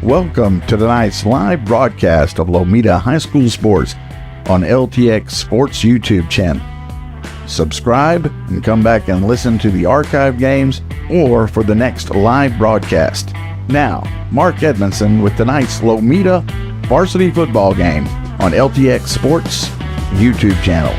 Welcome to tonight's live broadcast of Lomita High School Sports on LTX Sports YouTube channel. Subscribe and come back and listen to the archive games or for the next live broadcast. Now, Mark Edmondson with tonight's Lomita varsity football game on LTX Sports YouTube channel.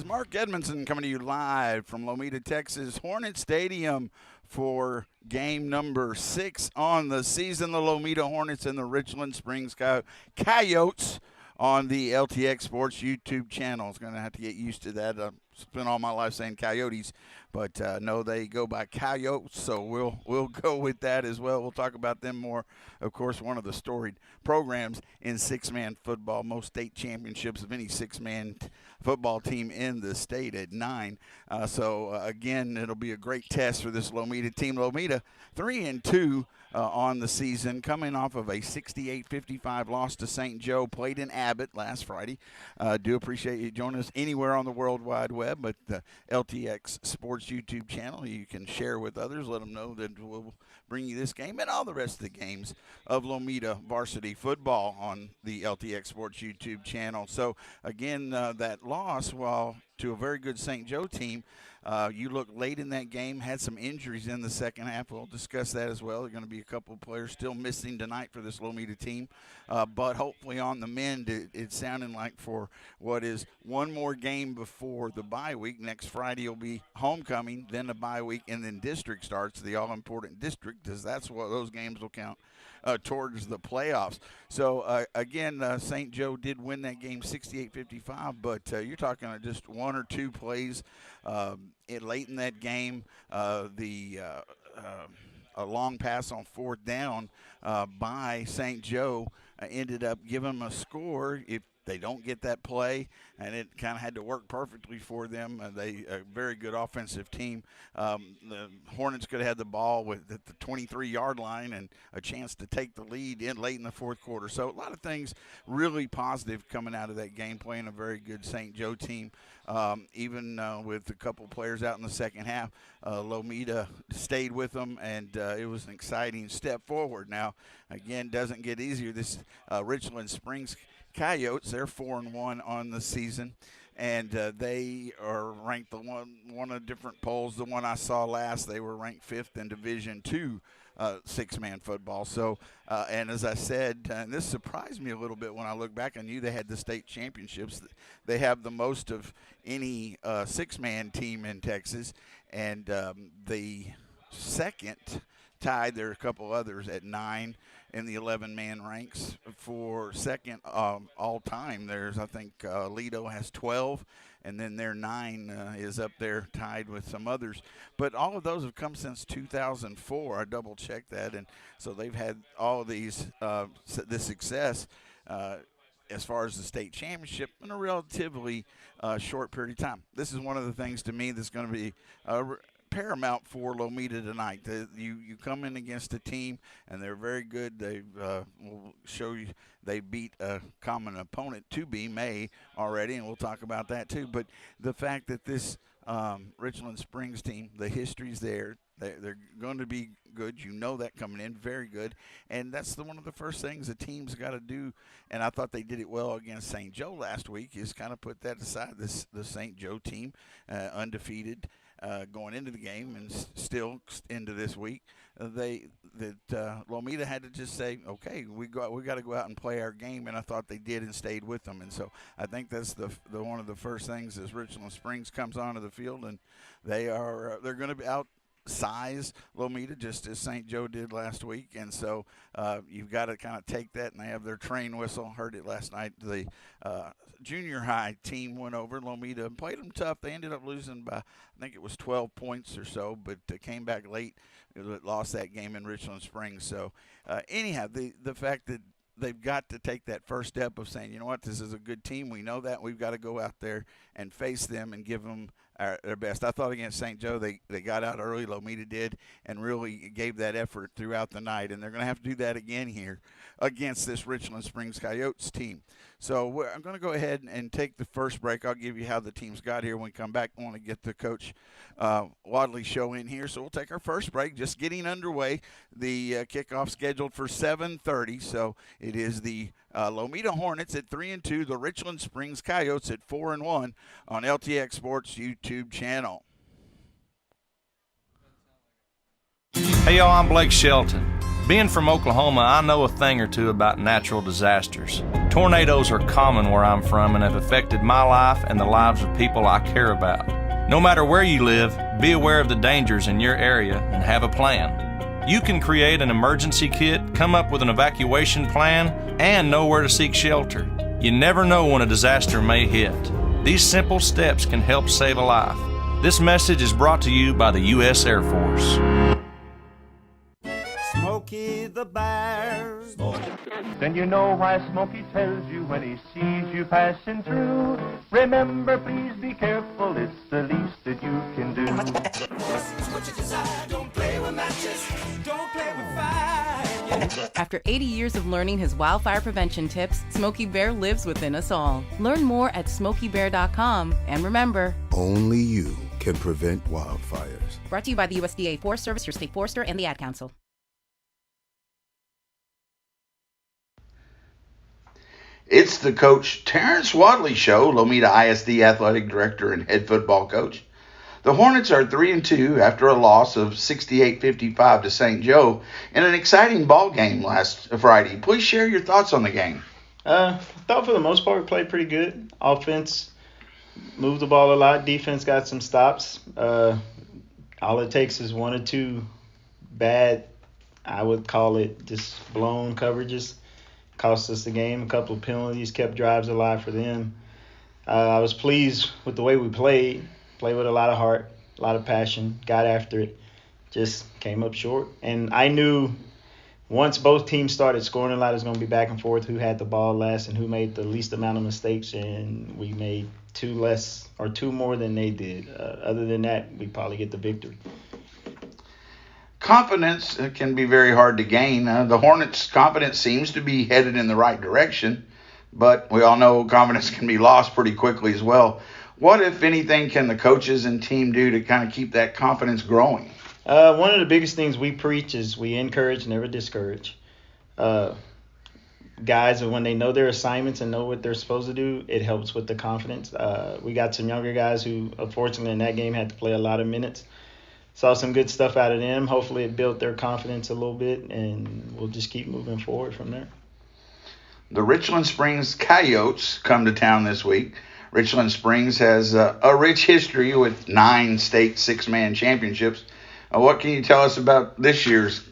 Mark Edmondson coming to you live from Lomita, Texas, Hornet Stadium for game number 6 on the season. The Lomita Hornets and the Richland Springs Coyotes on the LTX Sports YouTube channel. It's going to have to get used to that. I've spent all my life saying Coyotes, but no, they go by Coyotes, so we'll go with that as well. We'll talk about them more. Of course, one of the storied programs in six-man football, most state championships of any six-man football team in the state at 9. Again, it'll be a great test for this Lomita team. Lomita 3-2 on the season, coming off of a 68-55 loss to St. Joe, played in Abbott last Friday. Do appreciate you joining us anywhere on the World Wide Web, but the LTX Sports YouTube channel, you can share with others, let them know that we'll bring you this game and all the rest of the games of Lomita varsity football on the LTX Sports YouTube channel. So, again, that loss, while to a very good St. Joe team, you look late in that game, had some injuries in the second half. We'll discuss that as well. There are going to be a couple of players still missing tonight for this Lomita team. But hopefully on the mend, it's sounding like for what is one more game before the bye week. Next Friday will be homecoming, then the bye week, and then district starts, the all-important district, because that's what those games will count towards the playoffs. So, again, St. Joe did win that game 68-55, but you're talking just one or two plays late in that game. A long pass on fourth down by St. Joe ended up giving them a score. If they don't get that play, and it kind of had to work perfectly for them. They a very good offensive team. The Hornets could have had the ball at the 23-yard line and a chance to take the lead late in the fourth quarter. So a lot of things really positive coming out of that game, playing a very good St. Joe team. Even with a couple players out in the second half, Lomita stayed with them, and it was an exciting step forward. Now, again, doesn't get easier. This Richland Springs Coyotes, they're 4-1 on the season, and they are ranked one of the different polls. The one I saw last, they were ranked 5th in Division II six-man football. So, and as I said, and this surprised me a little bit when I look back. I knew they had the state championships. They have the most of any six-man team in Texas, and the second tied. There are a couple others at 9 in the 11-man ranks for second all-time. There's, I think, Lido has 12, and then their 9 is up there tied with some others. But all of those have come since 2004. I double-checked that, and so they've had all of these this success as far as the state championship in a relatively short period of time. This is one of the things to me that's going to be paramount for Lomita tonight. You come in against a team, and they're very good. They will show you they beat a common opponent, 2B May, already, and we'll talk about that too. But the fact that this Richland Springs team, the history's there. They're going to be good. You know that coming in, very good. And that's one of the first things the team's got to do, and I thought they did it well against St. Joe last week, is kind of put that aside. The St. Joe team, undefeated, going into the game and still into this week, Lomita had to just say, okay, we got to go out and play our game, and I thought they did and stayed with them. And so I think that's the one of the first things as Richland Springs comes onto the field, and they're going to be out size Lomita, just as St. Joe did last week, and so you've got to kind of take that, and they have their train whistle. Heard it last night. The junior high team went over Lomita and played them tough. They ended up losing by, I think it was 12 points or so, but came back late, lost that game in Richland Springs. So anyhow, the fact that they've got to take that first step of saying, you know what, this is a good team. We know that. We've got to go out there and face them and give them their best. I thought against St. Joe they got out early, Lomita did, and really gave that effort throughout the night. And they're going to have to do that again here against this Richland Springs Coyotes team. So I'm going to go ahead and take the first break. I'll give you how the teams got here when we come back. I want to get the Coach Wadley show in here. So we'll take our first break, just getting underway. The kickoff scheduled for 7:30. So it is the Lomita Hornets at 3-2, the Richland Springs Coyotes at 4-1 on LTX Sports YouTube channel. Hey y'all, I'm Blake Shelton. Being from Oklahoma, I know a thing or two about natural disasters. Tornadoes are common where I'm from and have affected my life and the lives of people I care about. No matter where you live, be aware of the dangers in your area and have a plan. You can create an emergency kit, come up with an evacuation plan, and know where to seek shelter. You never know when a disaster may hit. These simple steps can help save a life. This message is brought to you by the U.S. Air Force. Smokey the Bear. Then you know why Smokey tells you when he sees you passing through. Remember, please be careful, it's the least that you can do. What you desire, don't play with matches, don't play with fire. After 80 years of learning his wildfire prevention tips, Smokey Bear lives within us all. Learn more at SmokeyBear.com, and remember, only you can prevent wildfires. Brought to you by the USDA Forest Service, your state forester, and the Ad Council. It's the Coach Terrence Wadley Show, Lomita ISD Athletic Director and Head Football Coach. The Hornets are 3-2 after a loss of 68-55 to St. Joe in an exciting ball game last Friday. Please share your thoughts on the game. I thought for the most part we played pretty good. Offense moved the ball a lot. Defense got some stops. All it takes is one or two bad, I would call it just blown coverages. Cost us the game. A couple of penalties kept drives alive for them. I was pleased with the way we played. Played with a lot of heart, a lot of passion, got after it, just came up short. And I knew once both teams started scoring a lot, it was going to be back and forth who had the ball last and who made the least amount of mistakes, and we made two more than they did. Other than that, we probably get the victory. Confidence can be very hard to gain. The Hornets' confidence seems to be headed in the right direction, but we all know confidence can be lost pretty quickly as well. What, if anything, can the coaches and team do to kind of keep that confidence growing? One of the biggest things we preach is we encourage, never discourage. Guys, when they know their assignments and know what they're supposed to do, it helps with the confidence. We got some younger guys who, unfortunately, in that game had to play a lot of minutes. Saw some good stuff out of them. Hopefully it built their confidence a little bit, and we'll just keep moving forward from there. The Richland Springs Coyotes come to town this week. Richland Springs has a rich history with 9 state 6-man championships. What can you tell us about this year's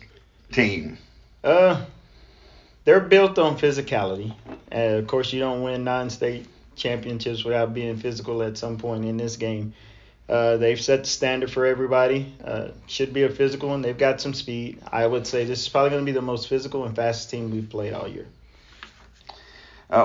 team? They're built on physicality. Of course, you don't win 9 state championships without being physical at some point in this game. They've set the standard for everybody. Should be a physical one. They've got some speed. I would say this is probably going to be the most physical and fastest team we've played all year.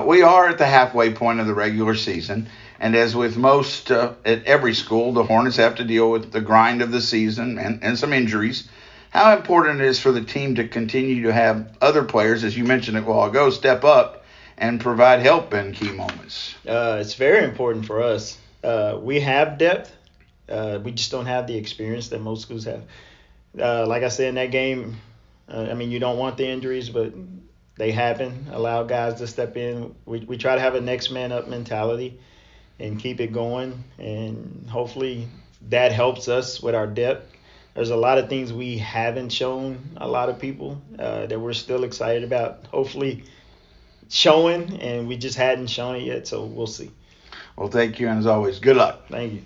We are at the halfway point of the regular season, and as with most at every school, the Hornets have to deal with the grind of the season and some injuries. How important it is for the team to continue to have other players, as you mentioned a while ago, step up and provide help in key moments? It's very important for us. We have depth. We just don't have the experience that most schools have. Like I said in that game, you don't want the injuries, but they happen. Allow guys to step in. We try to have a next man up mentality and keep it going, and hopefully that helps us with our depth. There's a lot of things we haven't shown a lot of people that we're still excited about, hopefully showing, and we just hadn't shown it yet, so we'll see. Well, thank you, and as always, good luck. Thank you.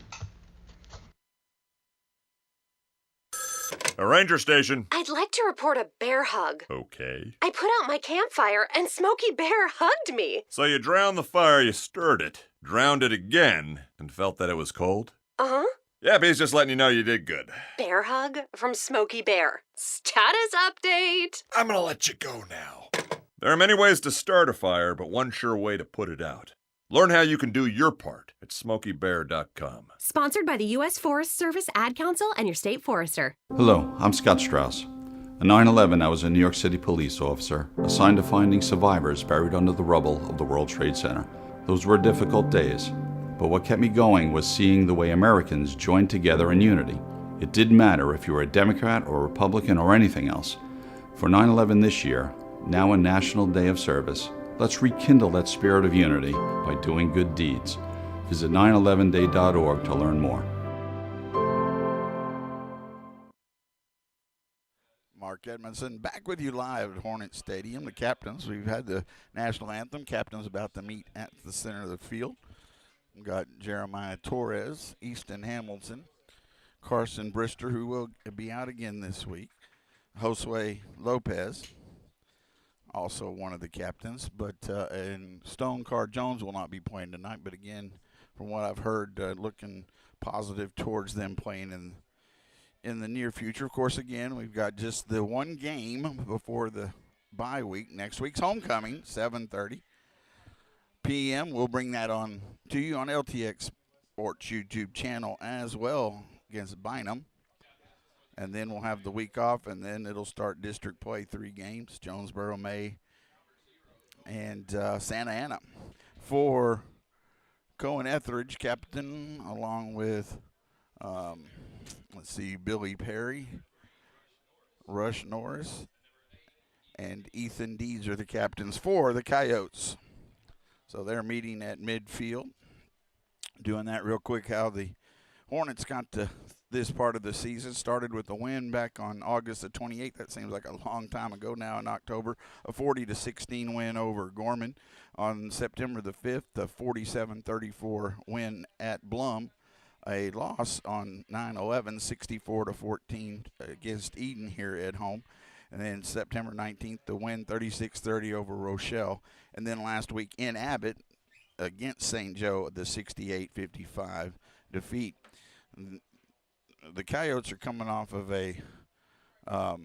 A ranger station. I'd like to report a bear hug. Okay. I put out my campfire and Smokey Bear hugged me. So you drowned the fire, you stirred it, drowned it again, and felt that it was cold? Uh-huh. Yep, he's just letting you know you did good. Bear hug from Smokey Bear. Status update. I'm gonna let you go now. There are many ways to start a fire, but one sure way to put it out. Learn how you can do your part at SmokeyBear.com. Sponsored by the U.S. Forest Service Ad Council and your state forester. Hello, I'm Scott Strauss. On 9/11, I was a New York City police officer assigned to finding survivors buried under the rubble of the World Trade Center. Those were difficult days, but what kept me going was seeing the way Americans joined together in unity. It didn't matter if you were a Democrat or a Republican or anything else. For 9/11 this year, now a National Day of Service, let's rekindle that spirit of unity by doing good deeds. Visit 911day.org to learn more. Mark Edmondson back with you live at Hornet Stadium. The captains, we've had the national anthem. Captains about to meet at the center of the field. We've got Jeremiah Torres, Easton Hamilton, Carson Brister, who will be out again this week, Josue Lopez, also one of the captains, but and Stone Car Jones will not be playing tonight, but again, from what I've heard, looking positive towards them playing in the near future. Of course, again, we've got just the one game before the bye week. Next week's homecoming, 7:30 p.m. We'll bring that on to you on LTX Sports YouTube channel as well against Bynum. And then we'll have the week off, and then it'll start district play, 3 games, Jonesboro, May, and Santa Ana. For Cohen Etheridge, captain, along with Billy Perry, Rush Norris, and Ethan Deeds are the captains for the Coyotes. So they're meeting at midfield. Doing that real quick, how the Hornets got to this part of the season. Started with a win back on August the 28th. That seems like a long time ago now in October. A 40-16 win over Gorman. On September the 5th, a 47-34 win at Blum. A loss on 9/11, 64-14 against Eden here at home. And then September 19th, the win 36-30 over Rochelle. And then last week in Abbott against St. Joe, the 68-55 defeat. The Coyotes are coming off of I'll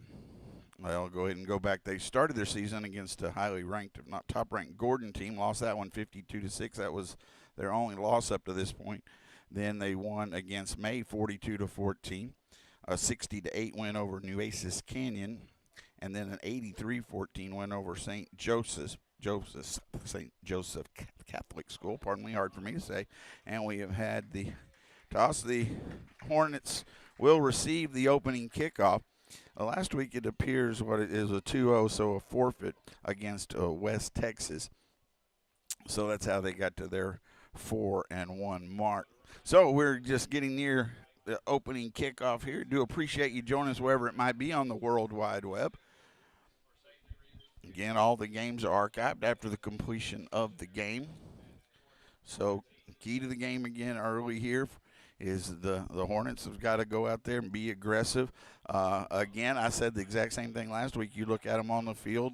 go ahead and go back. They started their season against a highly ranked, if not top-ranked, Gordon team. Lost that one 52-6. That was their only loss up to this point. Then they won against May 42-14, a 60-8 win over Nueces Canyon, and then an 83-14 win over St. Joseph Catholic School. Pardon me, hard for me to say. And we have had the toss. The Hornets will receive the opening kickoff. Last week it appears what it is a 2-0, so a forfeit against West Texas. So that's how they got to their 4-1 mark. So we're just getting near the opening kickoff here. Do appreciate you joining us wherever it might be on the World Wide Web. Again, all the games are archived after the completion of the game. So key to the game again early here is the Hornets have got to go out there and be aggressive. Again, I said the exact same thing last week. You look at them on the field,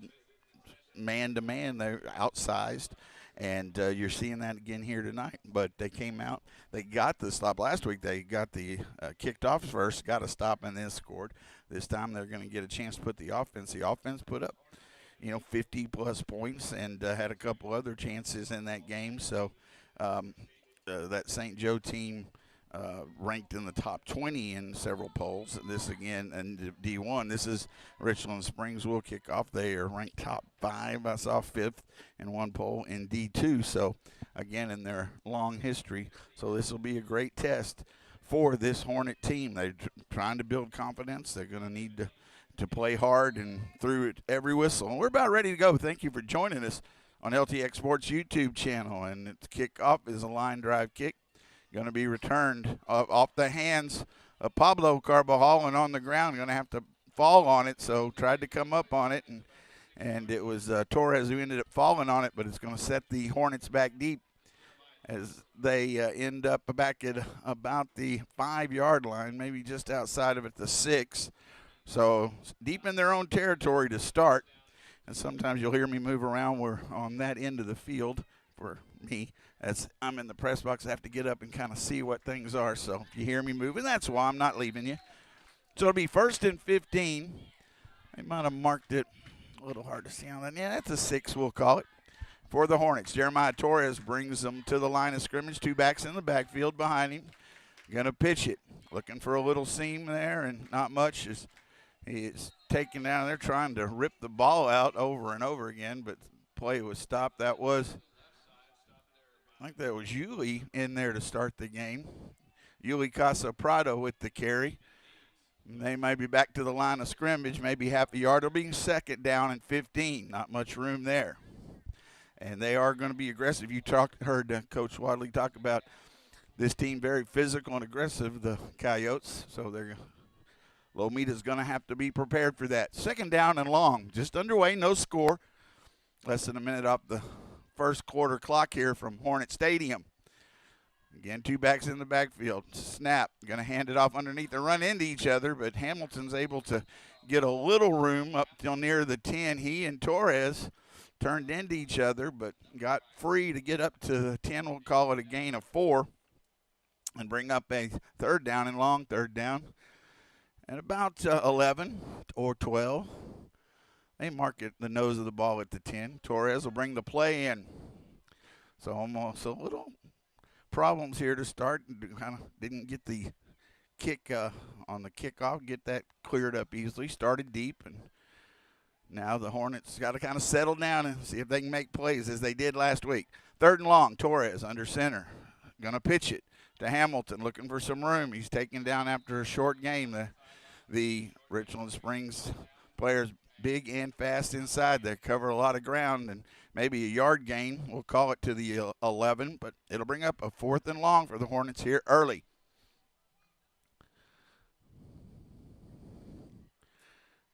man-to-man, they're outsized. And you're seeing that again here tonight. But they came out. They got the stop. Last week they got the kicked off first, got a stop, and then scored. This time they're going to get a chance to put the offense. The offense put up, 50-plus points and had a couple other chances in that game. So that St. Joe team ranked in the top 20 in several polls. This again, and D1, this is Richland Springs will kick off. They are ranked top 5. I saw 5th in one poll in D2. So again, in their long history. So this will be a great test for this Hornet team. They're trying to build confidence. They're going to need to play hard and through it every whistle. And we're about ready to go. Thank you for joining us on LTX Sports YouTube channel. And the kickoff is a line drive kick. Going to be returned off the hands of Pablo Carbajal and on the ground. Going to have to fall on it, so tried to come up on it, and it was Torres who ended up falling on it, but it's going to set the Hornets back deep as they end up back at about the 5-yard line, maybe just outside of it, the 6. So deep in their own territory to start, and sometimes you'll hear me move around. We're on that end of the field for me. As I'm in the press box, I have to get up and kind of see what things are. So if you hear me moving, that's why I'm not leaving you. So it'll be 1st and 15. They might have marked it a little hard to see on that. Yeah, that's a 6, we'll call it. for the Hornets. Jeremiah Torres brings them to the line of scrimmage. 2 backs in the backfield behind him. Going to pitch it. Looking for a little seam there, and not much. He is taken down there trying to rip the ball out over and over again, but the play was stopped. I think that was Yuli in there to start the game. Yuli Casa Prado with the carry. They may be back to the line of scrimmage, maybe half a yard. It'll be 2nd down and 15. Not much room there. And they are going to be aggressive. You heard Coach Wadley talk about this team very physical and aggressive, the Coyotes. So Lomida's going to have to be prepared for that. 2nd down and long, just underway, no score. Less than a minute off the first quarter clock here from Hornet Stadium. Again, 2 backs in the backfield. Snap, going to hand it off underneath and run into each other, but Hamilton's able to get a little room up till near the 10. He and Torres turned into each other, but got free to get up to the 10. We'll call it a gain of 4 and bring up a 3rd down and long, 3rd down. At about 11 or 12, they mark it the nose of the ball at the 10. Torres will bring the play in. So almost a little problems here to start. Kind of didn't get the kick on the kickoff, get that cleared up easily. Started deep, and now the Hornets got to kind of settle down and see if they can make plays as they did last week. 3rd and long, Torres under center. Going to pitch it to Hamilton, looking for some room. He's taken down after a short game. The Richland Springs players big and fast inside. They cover a lot of ground, and maybe a yard gain. We'll call it to the 11, but it'll bring up a 4th and long for the Hornets here early.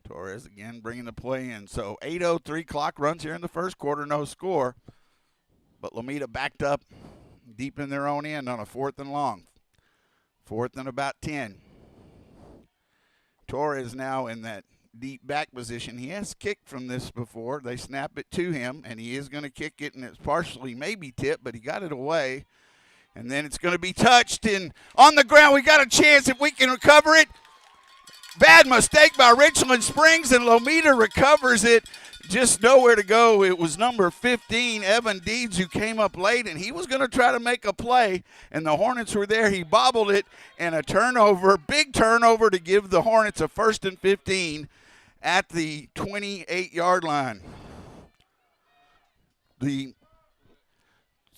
Torres again bringing the play in. So 8:03 clock runs here in the first quarter, no score. But Lomita backed up deep in their own end on a 4th and long. 4th and about 10. Torres now in that deep back position. He has kicked from this before. They snap it to him, and he is going to kick it, and it's partially maybe tipped, but he got it away. And then it's going to be touched, and on the ground. We got a chance if we can recover it. Bad mistake by Richland Springs, and Lomita recovers it. Just nowhere to go. It was number 15, Evan Deeds, who came up late, and he was going to try to make a play, and the Hornets were there. He bobbled it, and a turnover, big turnover to give the Hornets a 1st and 15 at the 28-yard line. The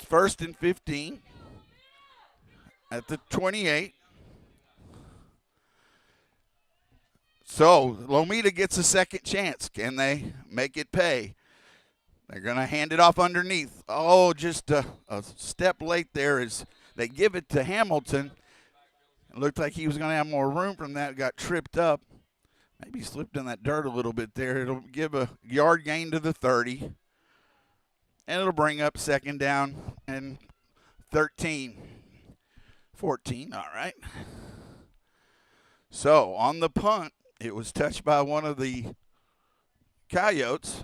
1st and 15 at the 28. So Lomita gets a second chance. Can they make it pay? They're going to hand it off underneath. Oh, just a step late there as they give it to Hamilton. It looked like he was going to have more room from that. Got tripped up. Maybe slipped in that dirt a little bit there. It'll give a yard gain to the 30. And it'll bring up 2nd down and 13. 14, all right. So on the punt, it was touched by one of the Coyotes,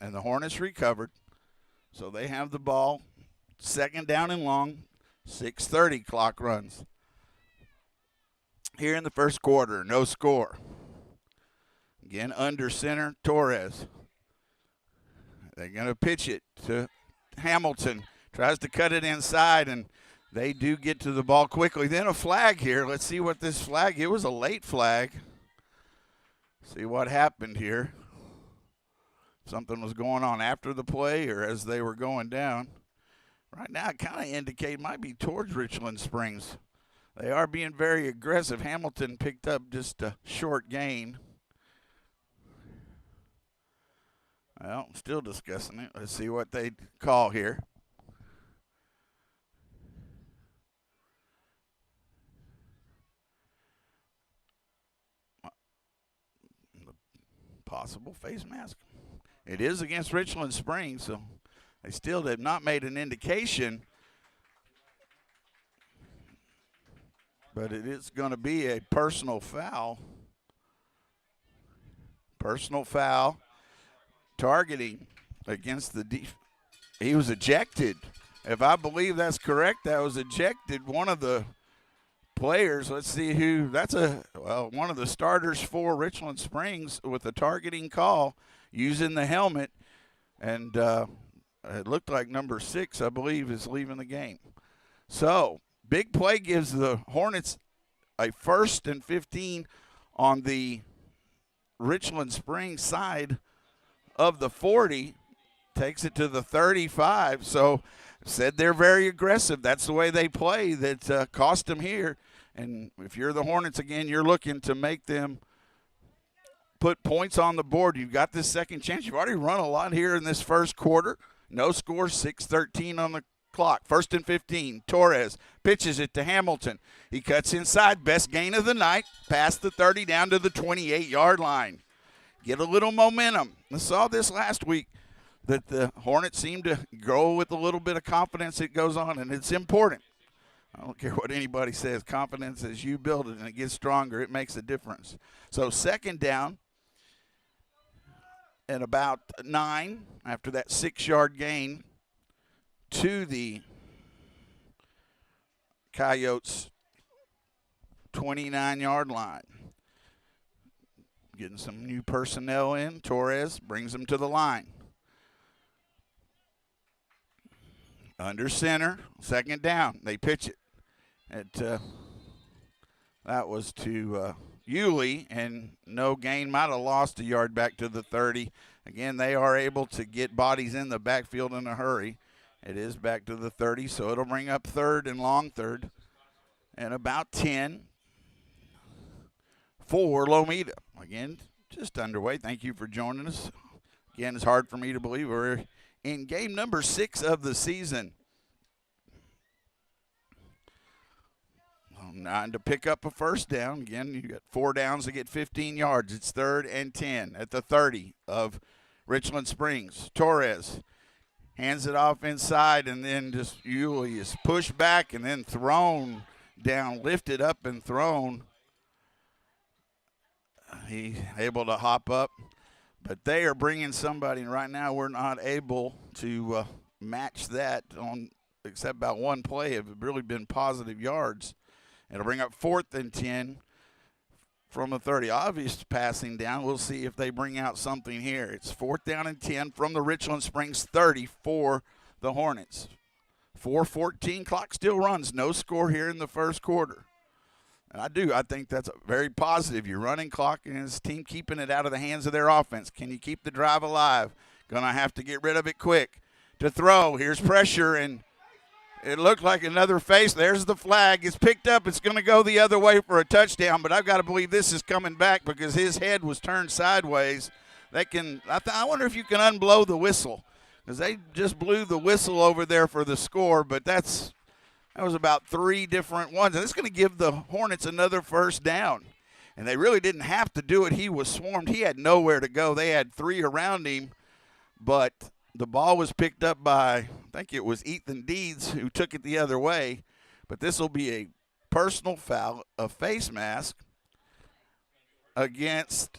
and the Hornets recovered. So they have the ball. 2nd down and long. 6:30 clock runs. Here in the first quarter, no score. Again, under center, Torres. They're going to pitch it to Hamilton. Tries to cut it inside, and they do get to the ball quickly. Then a flag here. Let's see what this flag, it was a late flag. See what happened here. Something was going on after the play or as they were going down. Right now it kind of indicates might be towards Richland Springs. They are being very aggressive. Hamilton picked up just a short gain. Well, still discussing it. Let's see what they call here. Possible face mask. It is against Richland Springs, so they still have not made an indication. But it is going to be a personal foul. Personal foul. Targeting against the he was ejected. If I believe that's correct, that was ejected. One of the players, let's see who, that's one of the starters for Richland Springs with a targeting call using the helmet. And it looked like number 6, I believe, is leaving the game. So, big play gives the Hornets a 1st and 15 on the Richland Springs side of the 40, takes it to the 35. So, said they're very aggressive. That's the way they play that cost them here. And if you're the Hornets again, you're looking to make them put points on the board. You've got this second chance. You've already run a lot here in this first quarter. No score, 6:13 on the clock. 1st and 15. Torres pitches it to Hamilton. He cuts inside. Best gain of the night. Past the 30 down to the 28-yard line. Get a little momentum. I saw this last week that the Hornets seem to go with a little bit of confidence that goes on, and it's important. I don't care what anybody says. Confidence, as you build it and it gets stronger, it makes a difference. So 2nd down and about 9 after that 6-yard gain to the Coyotes' 29-yard line. Getting some new personnel in. Torres brings them to the line. Under center, 2nd down. They pitch it. That was to Yulee, and no gain. Might have lost a yard back to the 30. Again, they are able to get bodies in the backfield in a hurry. It is back to the 30, so it'll bring up 3rd and long 3rd. And about 10 for Lomita. Again, just underway. Thank you for joining us. Again, it's hard for me to believe we're in game number 6 of the season. 9 to pick up a 1st down. Again, you got 4 downs to get 15 yards. It's 3rd and 10 at the 30 of Richland Springs. Torres hands it off inside, and then just Yulee is pushed back and then thrown down, lifted up and thrown. He's able to hop up, but they are bringing somebody, and right now we're not able to match that on except about one play. Have really been positive yards. It'll bring up 4th and 10 from the 30. Obvious passing down. We'll see if they bring out something here. It's 4th down and 10 from the Richland Springs 30 for the Hornets. 4:14, clock still runs. No score here in the first quarter. And I think that's very positive. You're running clock and his team keeping it out of the hands of their offense. Can you keep the drive alive? Going to have to get rid of it quick. To throw, here's pressure, and it looked like another face. There's the flag. It's picked up. It's going to go the other way for a touchdown, but I've got to believe this is coming back because his head was turned sideways. I wonder if you can unblow the whistle because they just blew the whistle over there for the score, but that was about 3 different ones. And it's going to give the Hornets another 1st down. And they really didn't have to do it. He was swarmed. He had nowhere to go. They had 3 around him, but the ball was picked up by, I think it was Ethan Deeds who took it the other way. But this will be a personal foul, a face mask against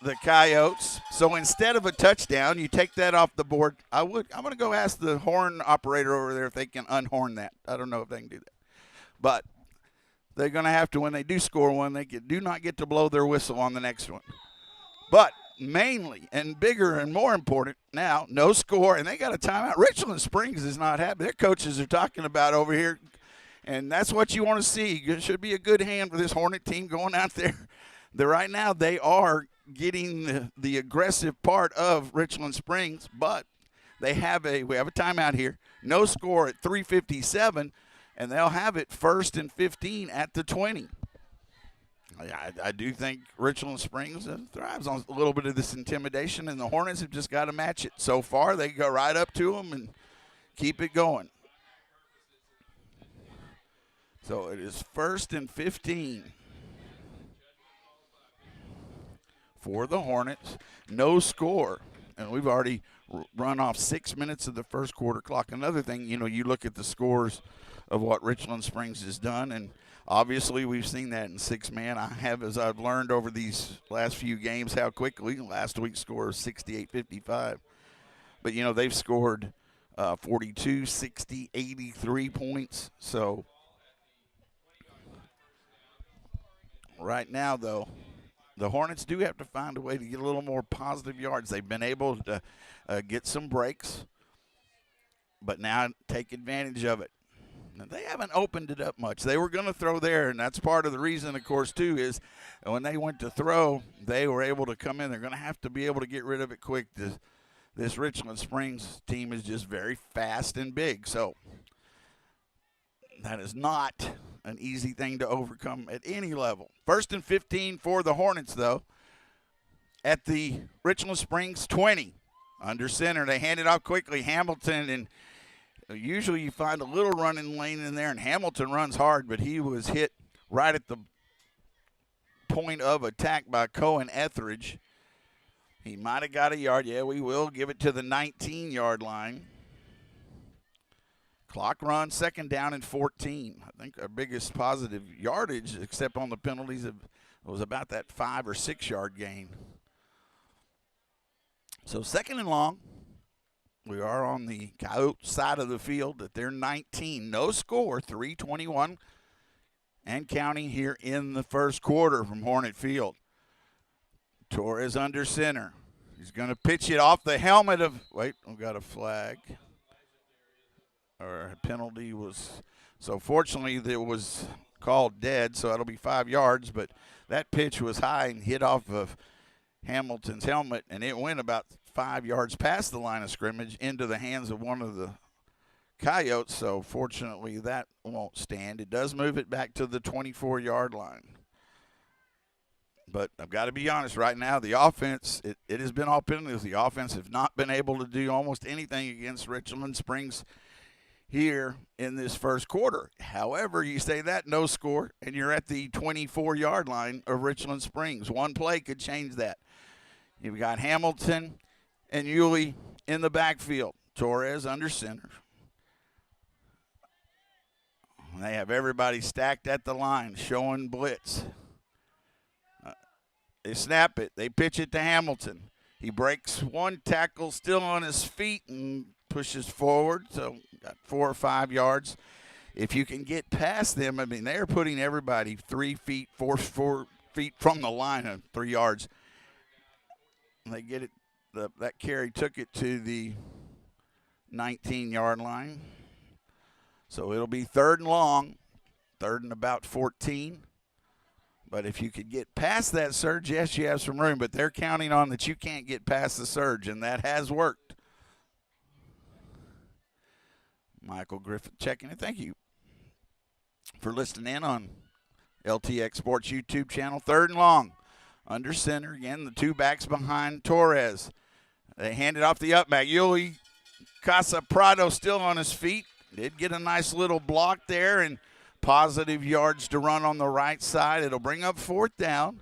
the Coyotes. So instead of a touchdown, you take that off the board. I'm going to go ask the horn operator over there if they can unhorn that. I don't know if they can do that. But they're going to have to, when they do score one, they do not get to blow their whistle on the next one. But mainly and bigger and more important now, no score, and they got a timeout. Richland Springs is not happy. Their coaches are talking about over here, and that's what you want to see. It should be a good hand for this Hornet team going out there. Right now they are getting the aggressive part of Richland Springs, but we have a timeout here. No score at 3:57, and they'll have it 1st and 15 at the 20. I do think Richland Springs thrives on a little bit of this intimidation, and the Hornets have just got to match it. So far, they go right up to them and keep it going. So it is 1st and 15 for the Hornets. No score, and we've already run off 6 minutes of the first quarter clock. Another thing, you look at the scores of what Richland Springs has done, and obviously we've seen that in 6-man. As I've learned over these last few games, how quickly last week's score was 68-55. But, they've scored 42, 60, 83 points. So right now, though, the Hornets do have to find a way to get a little more positive yards. They've been able to get some breaks, but now take advantage of it. Now, they haven't opened it up much. They were going to throw there, and that's part of the reason, of course, too, is when they went to throw, they were able to come in. They're going to have to be able to get rid of it quick. This Richland Springs team is just very fast and big, so that is not an easy thing to overcome at any level. 1st and 15 for the Hornets, though, at the Richland Springs 20. Under center, they hand it off quickly. Hamilton, and usually you find a little running lane in there, and Hamilton runs hard, but he was hit right at the point of attack by Cohen Etheridge. He might have got a yard. Yeah, we will give it to the 19-yard line. Clock run, 2nd down and 14. I think our biggest positive yardage, except on the penalties, was about that 5 or 6 yard gain. So 2nd and long. We are on the Coyote side of the field at their 19. No score, 3:21 and counting here in the first quarter from Hornet Field. Torres under center. He's going to pitch it off the helmet of, wait, we've got a flag. Or a penalty was, so fortunately it was called dead, so it'll be 5 yards, but that pitch was high and hit off of Hamilton's helmet, and it went about 5 yards past the line of scrimmage into the hands of one of the Coyotes, so fortunately that won't stand. It does move it back to the 24-yard line. But I've got to be honest, right now the offense, it has been all penalties. The offense have not been able to do almost anything against Richland Springs here in this first quarter. However, you say that, no score, and you're at the 24-yard line of Richland Springs. One play could change that. You've got Hamilton and Yulee in the backfield. Torres under center. They have everybody stacked at the line, showing blitz. They snap it. They pitch it to Hamilton. He breaks one tackle, still on his feet, and pushes forward. So got 4 or 5 yards. If you can get past them, I mean, they're putting everybody 3 feet, 4 feet from the line of 3 yards. They get it. That carry took it to the 19-yard line. So it'll be 3rd and long, 3rd and about 14. But if you could get past that surge, yes, you have some room. But they're counting on that you can't get past the surge, and that has worked. Michael Griffith checking it. Thank you for listening in on LTX Sports YouTube channel. 3rd and long. Under center again, the 2 backs behind Torres. They hand it off the up back. Yulee Casa Prado still on his feet. Did get a nice little block there and positive yards to run on the right side. It'll bring up 4th down.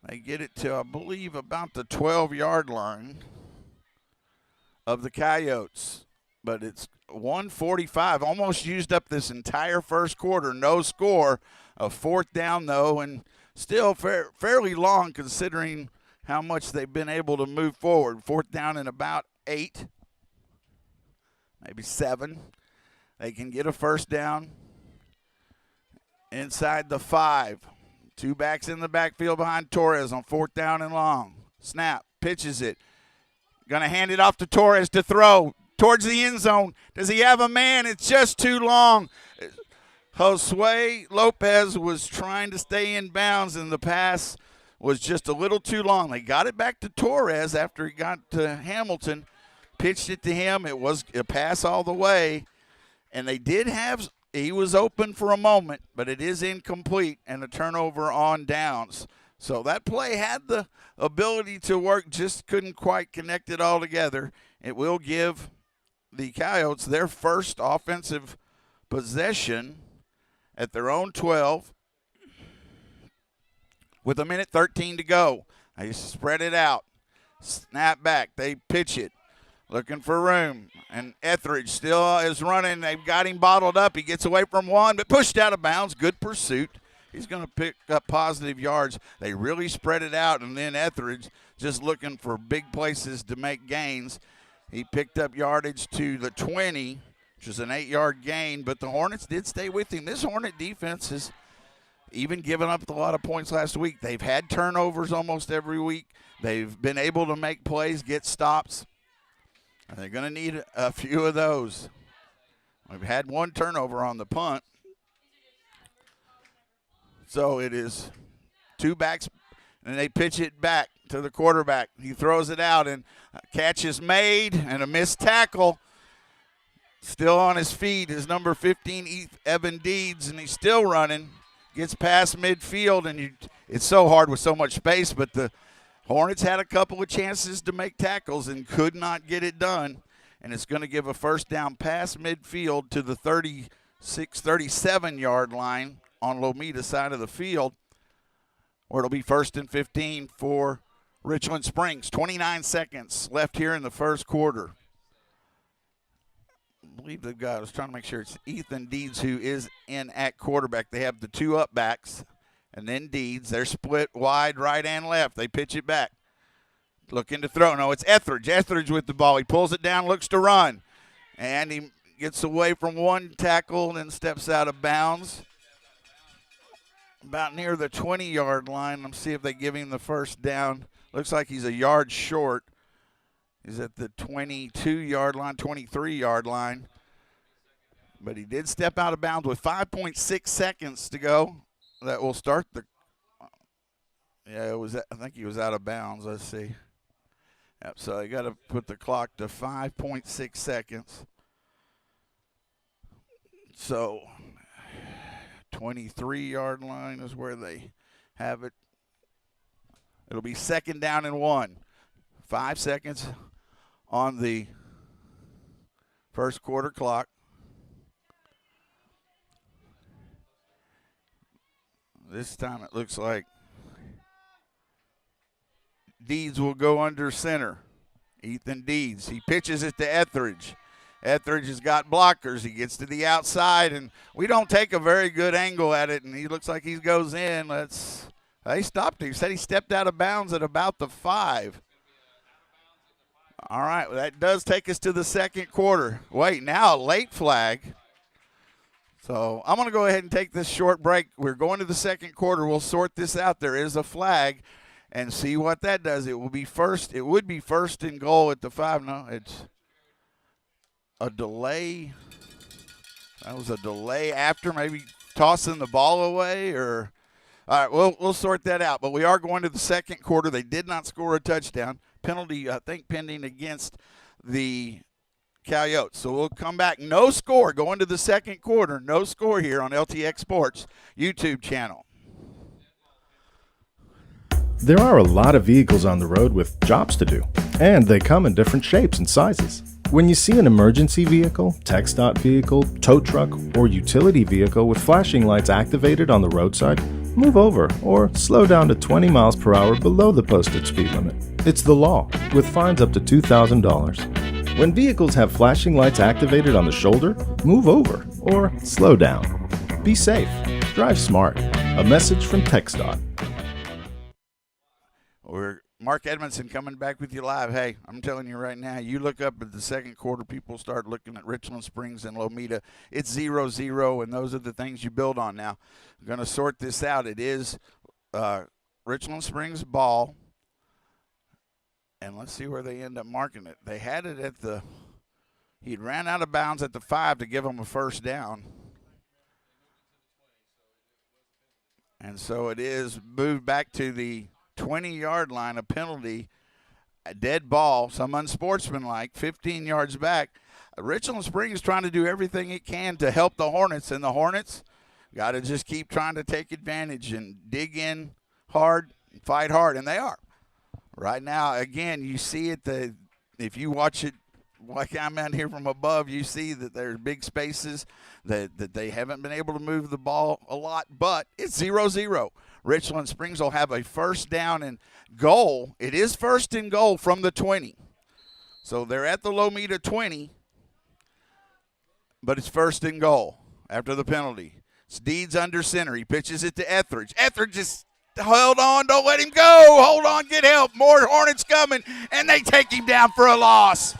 They get it to, I believe, about the 12-yard line of the Coyotes. But it's 1:45, almost used up this entire first quarter. No score. A 4th down, though, and still fairly long considering how much they've been able to move forward. 4th down and about 8, maybe 7. They can get a 1st down inside the 5. 2 backs in the backfield behind Torres on 4th down and long. Snap, pitches it. Going to hand it off to Torres to throw towards the end zone. Does he have a man? It's just too long. Josue Lopez was trying to stay in bounds, and the pass was just a little too long. They got it back to Torres after he got to Hamilton, pitched it to him. It was a pass all the way, and they did have – he was open for a moment, but it is incomplete and a turnover on downs. So that play had the ability to work, just couldn't quite connect it all together. It will give the Coyotes their first offensive possession at their own 12 with 1:13 to go. They spread it out. Snap back. They pitch it. Looking for room. And Etheridge still is running. They've got him bottled up. He gets away from one, but pushed out of bounds. Good pursuit. He's going to pick up positive yards. They really spread it out, and then Etheridge just looking for big places to make gains. He picked up yardage to the 20, which is an 8-yard gain, but the Hornets did stay with him. This Hornet defense even given up a lot of points last week. They've had turnovers almost every week. They've been able to make plays, get stops. And they're going to need a few of those. We've had one turnover on the punt. So it is two backs, and they pitch it back to the quarterback. He throws it out, and a catch is made, and a missed tackle. Still on his feet is number 15, Evan Deeds, and he's still running. Gets past midfield, and it's so hard with so much space, but the Hornets had a couple of chances to make tackles and could not get it done. And it's going to give a first down past midfield to the 36, 37-yard line on Lomita side of the field, where it'll be 1st and 15 for Richland Springs. 29 seconds left here in the first quarter. I believe they've got, I was trying to make sure it's Ethan Deeds who is in at quarterback. They have the two up backs, and then Deeds. They're split wide right and left. They pitch it back. Looking to throw. No, it's Etheridge. Etheridge with the ball. He pulls it down, looks to run. And he gets away from one tackle and then steps out of bounds. About near the 20-yard line. Let's see if they give him the first down. Looks like he's a yard short. He's at the 22-yard line, 23-yard line. But he did step out of bounds with 5.6 seconds to go. That will start the – yeah, it was. I think he was out of bounds. Let's see. Yep, so you got to put the clock to 5.6 seconds. So 23-yard line is where they have it. It'll be 2nd down and 1. 5 seconds on the first quarter clock. This time it looks like Deeds will go under center. Ethan Deeds. He pitches it to Etheridge. Etheridge has got blockers. He gets to the outside, and we don't take a very good angle at it, and he looks like he goes in. They stopped him. He said he stepped out of bounds at about the 5. All right, well, that does take us to the second quarter. Wait, now a late flag. So I'm going to go ahead and take this short break. We're going to the second quarter. We'll sort this out. There is a flag, and see what that does. It will be first. It would be 1st and goal at the 5. No, it's a delay. That was a delay after maybe tossing the ball away, or all right. We'll sort that out. But we are going to the second quarter. They did not score a touchdown. Penalty, I think, pending against the Coyotes. So we'll come back. No score going to the second quarter. No score here on LTX Sports YouTube channel. There are a lot of vehicles on the road with jobs to do, and they come in different shapes and sizes. When you see an emergency vehicle, TxDOT vehicle, tow truck, or utility vehicle with flashing lights activated on the roadside, move over or slow down to 20 miles per hour below the posted speed limit. It's the law, with fines up to $2,000. When vehicles have flashing lights activated on the shoulder, move over or slow down. Be safe. Drive smart. A message from TxDOT. We're Mark Edmondson coming back with you live. Hey, I'm telling you right now, you look up at the second quarter, people start looking at Richland Springs and Lomita. It's 0-0, and those are the things you build on now. I'm going to sort this out. It is Richland Springs ball, and let's see where they end up marking it. They had it at the – he'd ran out of bounds at the 5 to give them a first down. And so it is moved back to the 20-yard line, a penalty, a dead ball, some unsportsmanlike, 15 yards back. Richland Springs is trying to do everything it can to help the Hornets, and the Hornets got to just keep trying to take advantage and dig in hard, fight hard, and they are. Right now, again, you see it, if you watch it like I'm out here from above, you see that there's big spaces, that they haven't been able to move the ball a lot, but it's 0-0. Richland Springs will have a first down and goal. It is 1st and goal from the 20. So they're at the Lomita 20, but it's 1st and goal after the penalty. It's Deeds under center. He pitches it to Etheridge. Etheridge just hold on. Don't let him go. Hold on. Get help. More Hornets coming, and they take him down for a loss.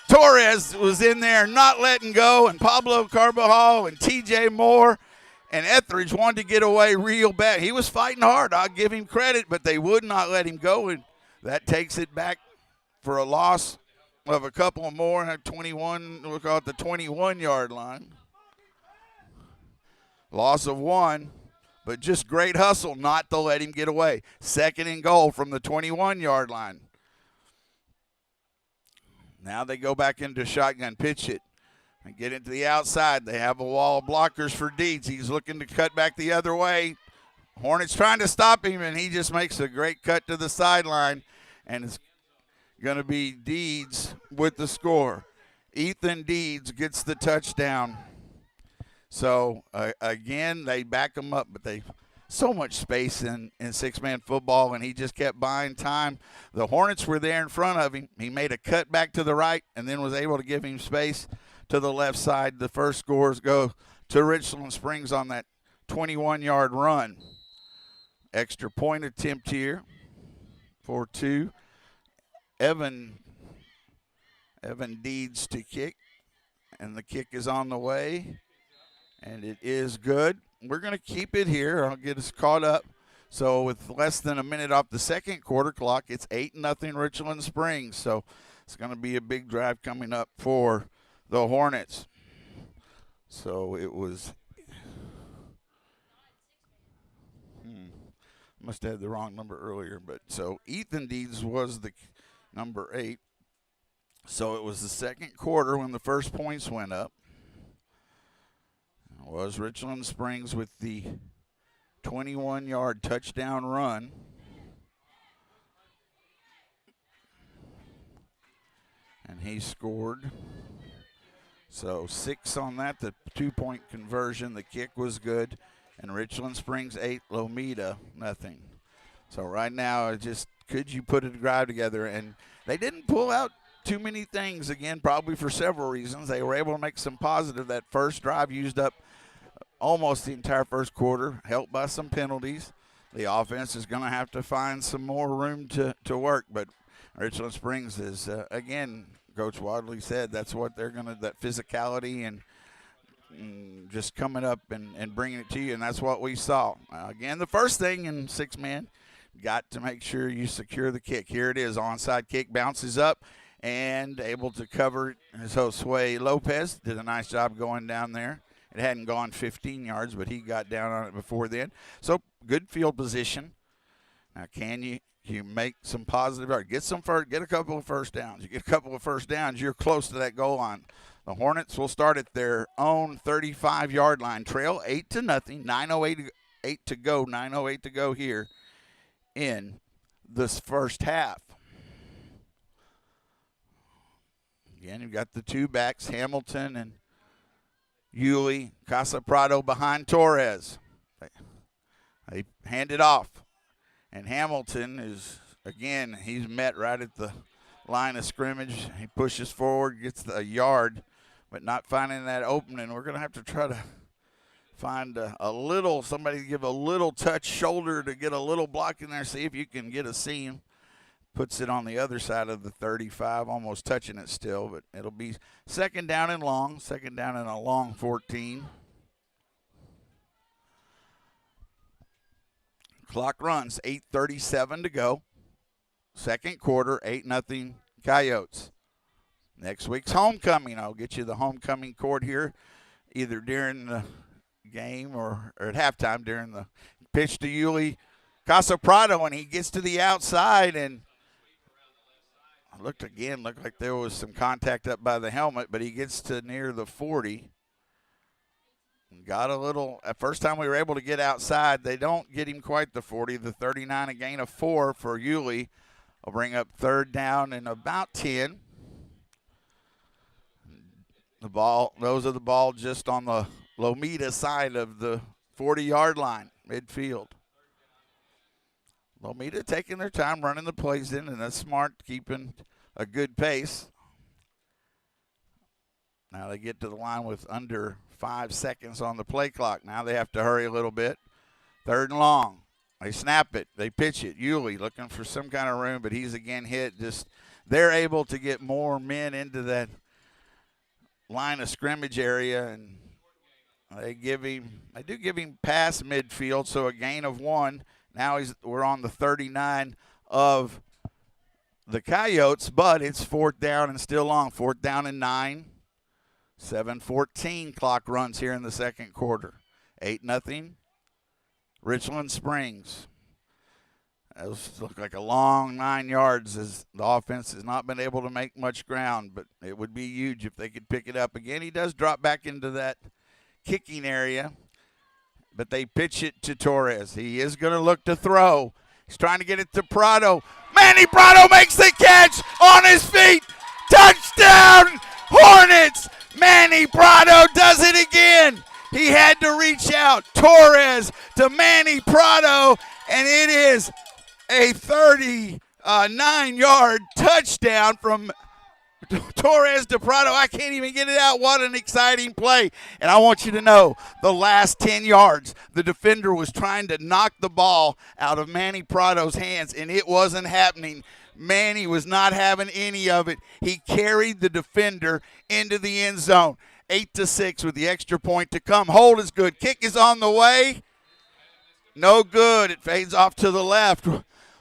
Torres was in there not letting go, and Pablo Carbajal and T.J. Moore. And Etheridge wanted to get away real bad. He was fighting hard. I'll give him credit, but they would not let him go, and that takes it back for a loss of a couple more at 21. We'll call it the 21-yard line. Loss of 1, but just great hustle not to let him get away. 2nd and goal from the 21-yard line. Now they go back into shotgun, pitch it, and get into the outside. They have a wall of blockers for Deeds. He's looking to cut back the other way. Hornets trying to stop him, and he just makes a great cut to the sideline, and it's going to be Deeds with the score. Ethan Deeds gets the touchdown. So, again, they back him up, but they so much space in six-man football, and he just kept buying time. The Hornets were there in front of him. He made a cut back to the right and then was able to give him space to the left side. The first scores go to Richland Springs on that 21-yard run. Extra point attempt here for 2. Evan Deeds to kick, and the kick is on the way, and it is good. We're going to keep it here. I'll get us caught up. So with less than a minute off the second quarter clock, it's 8-0 Richland Springs. So it's going to be a big drive coming up for the Hornets. So it was must have had the wrong number earlier, but so Ethan Deeds was the number 8. So it was the second quarter when the first points went up. It was Richland Springs with the 21-yard touchdown run. And he scored. So 6 on that, the 2-point conversion. The kick was good. And Richland Springs 8, Lomita nothing. So right now, it just could you put a drive together? And they didn't pull out too many things, again, probably for several reasons. They were able to make some positive. That first drive used up almost the entire first quarter, helped by some penalties. The offense is going to have to find some more room to work. But Richland Springs is, again, Coach Wadley said that's what they're going to, that physicality and just coming up and bringing it to you, and that's what we saw. Again, the first thing in six-man, got to make sure you secure the kick. Here it is, onside kick, bounces up, and able to cover it. Josue Lopez did a nice job going down there. It hadn't gone 15 yards, but he got down on it before then. So good field position. Now, can you make some positive, get a couple of first downs. You get a couple of first downs, you're close to that goal line. The Hornets will start at their own 35-yard line. Trail 8-0. 9:08 to go. 9:08 to go here in this first half. Again, you've got the two backs, Hamilton and Yulee. Casa Prado behind Torres. They hand it off. And Hamilton is, again, he's met right at the line of scrimmage. He pushes forward, gets a yard, but not finding that opening. We're going to have to try to find somebody to give a little touch shoulder to get a little block in there, see if you can get a seam. Puts it on the other side of the 35, almost touching it still, but it'll be second down and a long 14. Clock runs, 8:37 to go. Second quarter, 8-0 Coyotes. Next week's homecoming. I'll get you the homecoming court here, either during the game or at halftime during the pitch to Yulee Casa Prado, and he gets to the outside, and looked like there was some contact up by the helmet, but he gets to near the 40. Got a little, at first time we were able to get outside, they don't get him quite the 40. The 39, a gain of 4 for Yulee. Will bring up third down and about 10. Those are the ball just on the Lomita side of the 40-yard line, midfield. Lomita taking their time running the plays in, and that's smart, keeping a good pace. Now they get to the line with under 5 seconds on the play clock. Now they have to hurry a little bit. Third and long. They snap it. They pitch it. Yulee looking for some kind of room, but he's again hit. Just they're able to get more men into that line of scrimmage area, and They do give him past midfield, so a gain of 1. Now we're on the 39 of the Coyotes, but it's 4th down and still long. 4th down and 9. 7:14 clock runs here in the second quarter. 8-0. Richland Springs. Those look like a long 9 yards as the offense has not been able to make much ground, but it would be huge if they could pick it up again. He does drop back into that kicking area, but they pitch it to Torres. He is going to look to throw. He's trying to get it to Prado. Manny Prado makes the catch on his feet. Touchdown, Hornets! Manny Prado does it again. He had to reach out. Torres to Manny Prado, and it is a 39-yard touchdown from Torres to Prado. I can't even get it out. What an exciting play. And I want you to know, the last 10 yards, the defender was trying to knock the ball out of Manny Prado's hands, and it wasn't happening. Manny was not having any of it. He carried the defender into the end zone. 8-6 with the extra point to come. Hold is good. Kick is on the way. No good. It fades off to the left.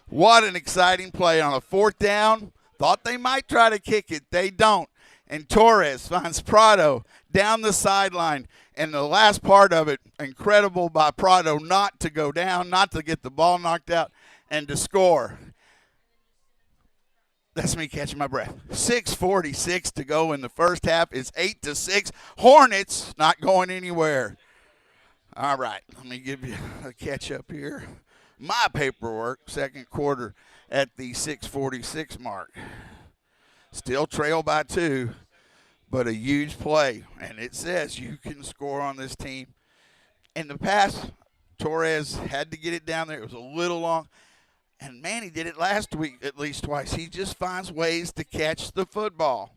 What an exciting play on a 4th down. Thought they might try to kick it. They don't. And Torres finds Prado down the sideline. And the last part of it, incredible by Prado not to go down, not to get the ball knocked out, and to score. That's me catching my breath. 6:46 to go in the first half. It's 8-6. Hornets not going anywhere. All right, let me give you a catch up here. My paperwork, second quarter at the 6:46 mark. Still trail by 2, but a huge play. And it says you can score on this team. In the past, Torres had to get it down there. It was a little long. And Manny did it last week at least twice. He just finds ways to catch the football.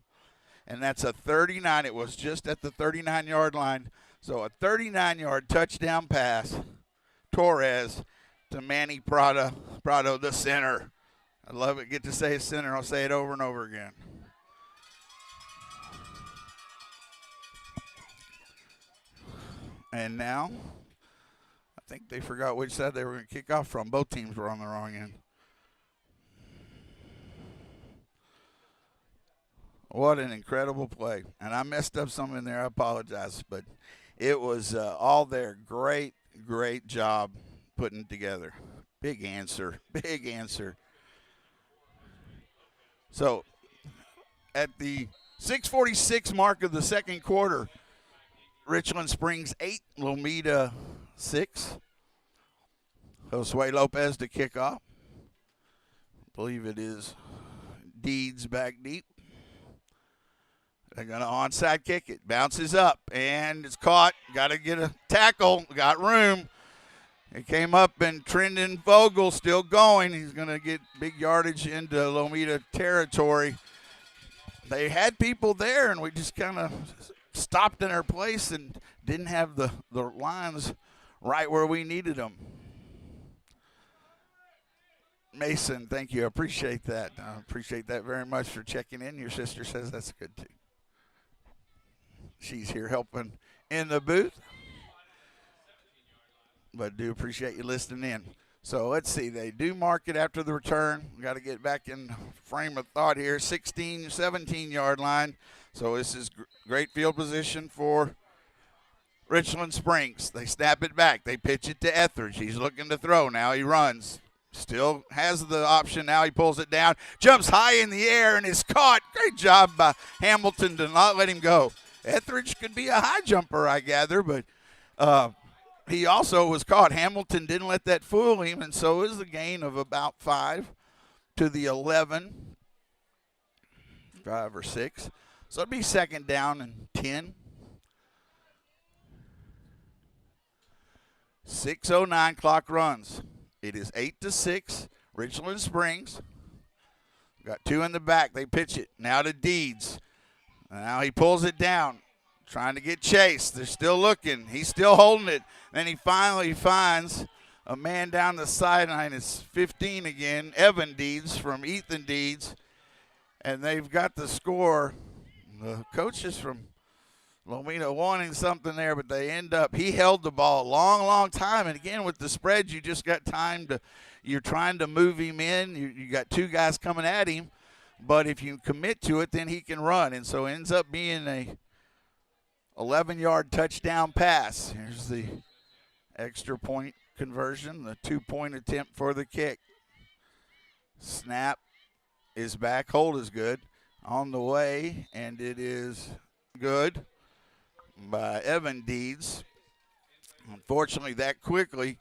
And that's a 39. It was just at the 39-yard line. So a 39-yard touchdown pass, Torres to Manny Prado, the center. I love it. Get to say center. I'll say it over and over again. And now, I think they forgot which side they were going to kick off from. Both teams were on the wrong end. What an incredible play. And I messed up some in there. I apologize. But it was all there. Great, great job putting it together. Big answer. Big answer. So, at the 6:46 mark of the second quarter, Richland Springs 8, Lomita 6. Josue Lopez to kick off. I believe it is Deeds back deep. They're going to onside kick it. Bounces up, and it's caught. Got to get a tackle. Got room. It came up, and Trendon Vogel still going. He's going to get big yardage into Lomita territory. They had people there, and we just kind of stopped in our place and didn't have the lines right where we needed them. Mason, thank you. I appreciate that. I appreciate that very much for checking in. Your sister says that's good, too. She's here helping in the booth. But do appreciate you listening in. So let's see. They do mark it after the return. We got to get back in frame of thought here. 16, 17-yard line. So this is great field position for Richland Springs. They snap it back. They pitch it to Etheridge. He's looking to throw. Now he runs. Still has the option. Now he pulls it down. Jumps high in the air and is caught. Great job by Hamilton to not let him go. Etheridge could be a high jumper, I gather, but he also was caught. Hamilton didn't let that fool him, and so it was a gain of about 5 to the 11. 5 or 6. So it'd be second down and 10. 6:09 clock runs. It is 8-6. Richland Springs. Got 2 in the back. They pitch it. Now to Deeds. Now he pulls it down. Trying to get chased. They're still looking. He's still holding it. Then he finally finds a man down the sideline. It's 15 again. Evan Deeds from Ethan Deeds. And they've got the score. The coaches from Lomita wanting something there, but they end up, he held the ball a long, long time. And again, with the spreads, you just got time to, you're trying to move him in. You got two guys coming at him. But if you commit to it, then he can run. And so it ends up being a 11-yard touchdown pass. Here's the extra point conversion, the 2-point attempt for the kick. Snap is back. Hold is good. On the way, and it is good by Evan Deeds. Unfortunately, that quickly,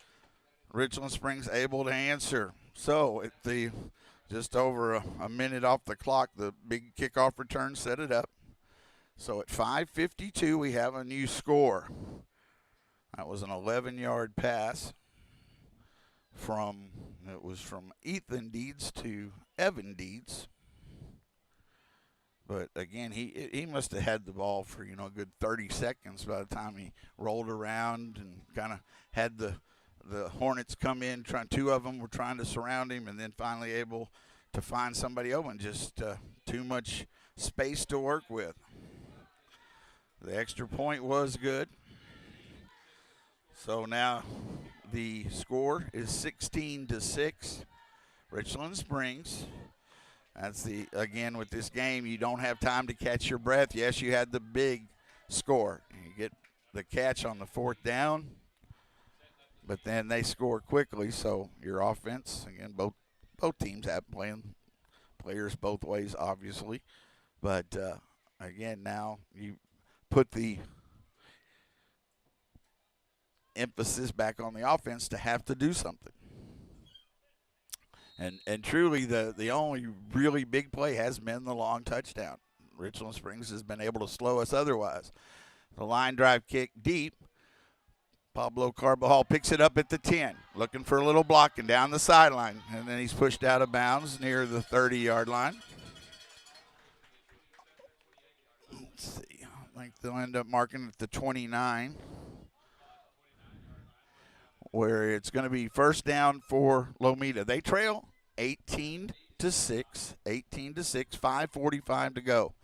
Richland Springs able to answer. So at the just over a minute off the clock, the big kickoff return set it up. So at 5:52, we have a new score. That was an 11-yard pass from Ethan Deeds to Evan Deeds. But again, he must have had the ball for, a good 30 seconds by the time he rolled around and kind of had the Hornets come in. Two of them were trying to surround him, and then finally able to find somebody open. Just too much space to work with. The extra point was good. So now the score is 16-6. Richland Springs. That's again, with this game, you don't have time to catch your breath. Yes, you had the big score. You get the catch on the 4th down, but then they score quickly. So your offense, again, both teams have players both ways, obviously. But again, now you put the emphasis back on the offense to have to do something. And truly, the only really big play has been the long touchdown. Richland Springs has been able to slow us otherwise. The line drive kick deep. Pablo Carbajal picks it up at the 10, looking for a little blocking down the sideline. And then he's pushed out of bounds near the 30-yard line. Let's see. I think they'll end up marking at the 29. Where it's going to be first down for Lomita. They trail 18-6, 5:45 to go.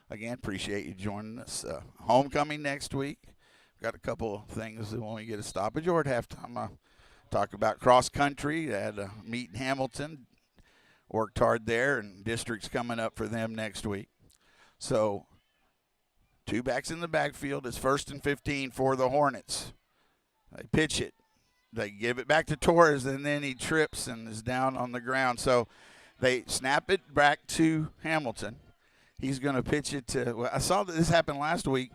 Again, appreciate you joining us. Homecoming next week. Got a couple of things that when we get a stoppage or at halftime. Talk about cross country. I had a meet in Hamilton. Worked hard there, and district's coming up for them next week. So, two backs in the backfield. It's 1st and 15 for the Hornets. They pitch it. They give it back to Torres, and then he trips and is down on the ground. So they snap it back to Hamilton. He's going to pitch it to – well, I saw that this happened last week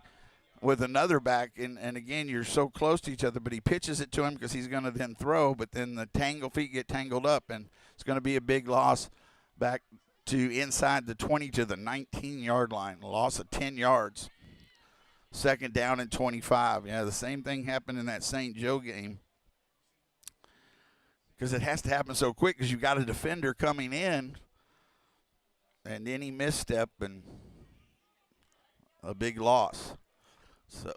with another back, and again, you're so close to each other, but he pitches it to him because he's going to then throw, but then the feet get tangled up, and it's going to be a big loss back to inside the 20 to the 19-yard line, a loss of 10 yards. 2nd down and 25. Yeah, the same thing happened in that St. Joe game. Because it has to happen so quick because you've got a defender coming in. And any misstep and a big loss. So,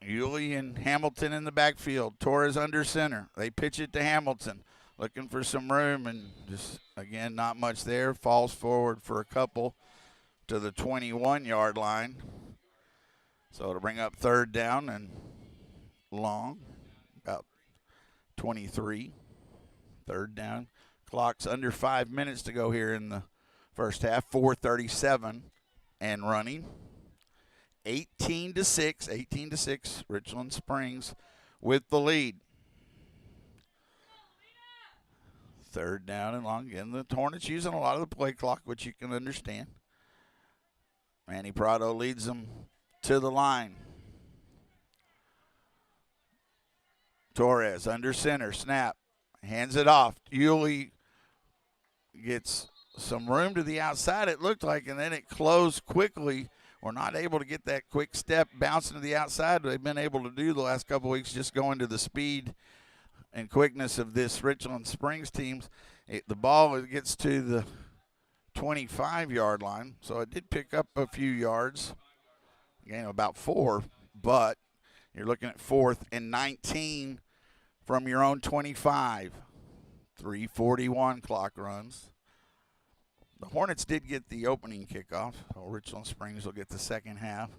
Yulee and Hamilton in the backfield. Torres under center. They pitch it to Hamilton. Looking for some room and just, again, not much there. Falls forward for a couple to the 21-yard line. So to bring up 3rd down and long, about 23. 3rd down. Clock's under 5 minutes to go here in the first half. 4:37 and running. 18-6. Richland Springs with the lead. 3rd down and long. Again, the Hornets using a lot of the play clock, which you can understand. Manny Prado leads them to the line. Torres under center, snap, hands it off. Yulee gets some room to the outside, it looked like, and then it closed quickly. We're not able to get that quick step bouncing to the outside. They've been able to do the last couple of weeks, just going to the speed and quickness of this Richland Springs teams. The ball gets to the 25-yard line, so it did pick up a few yards. Again, about 4, but you're looking at 4th and 19 from your own 25. 3:41 clock runs. The Hornets did get the opening kickoff. So Richland Springs will get the second half.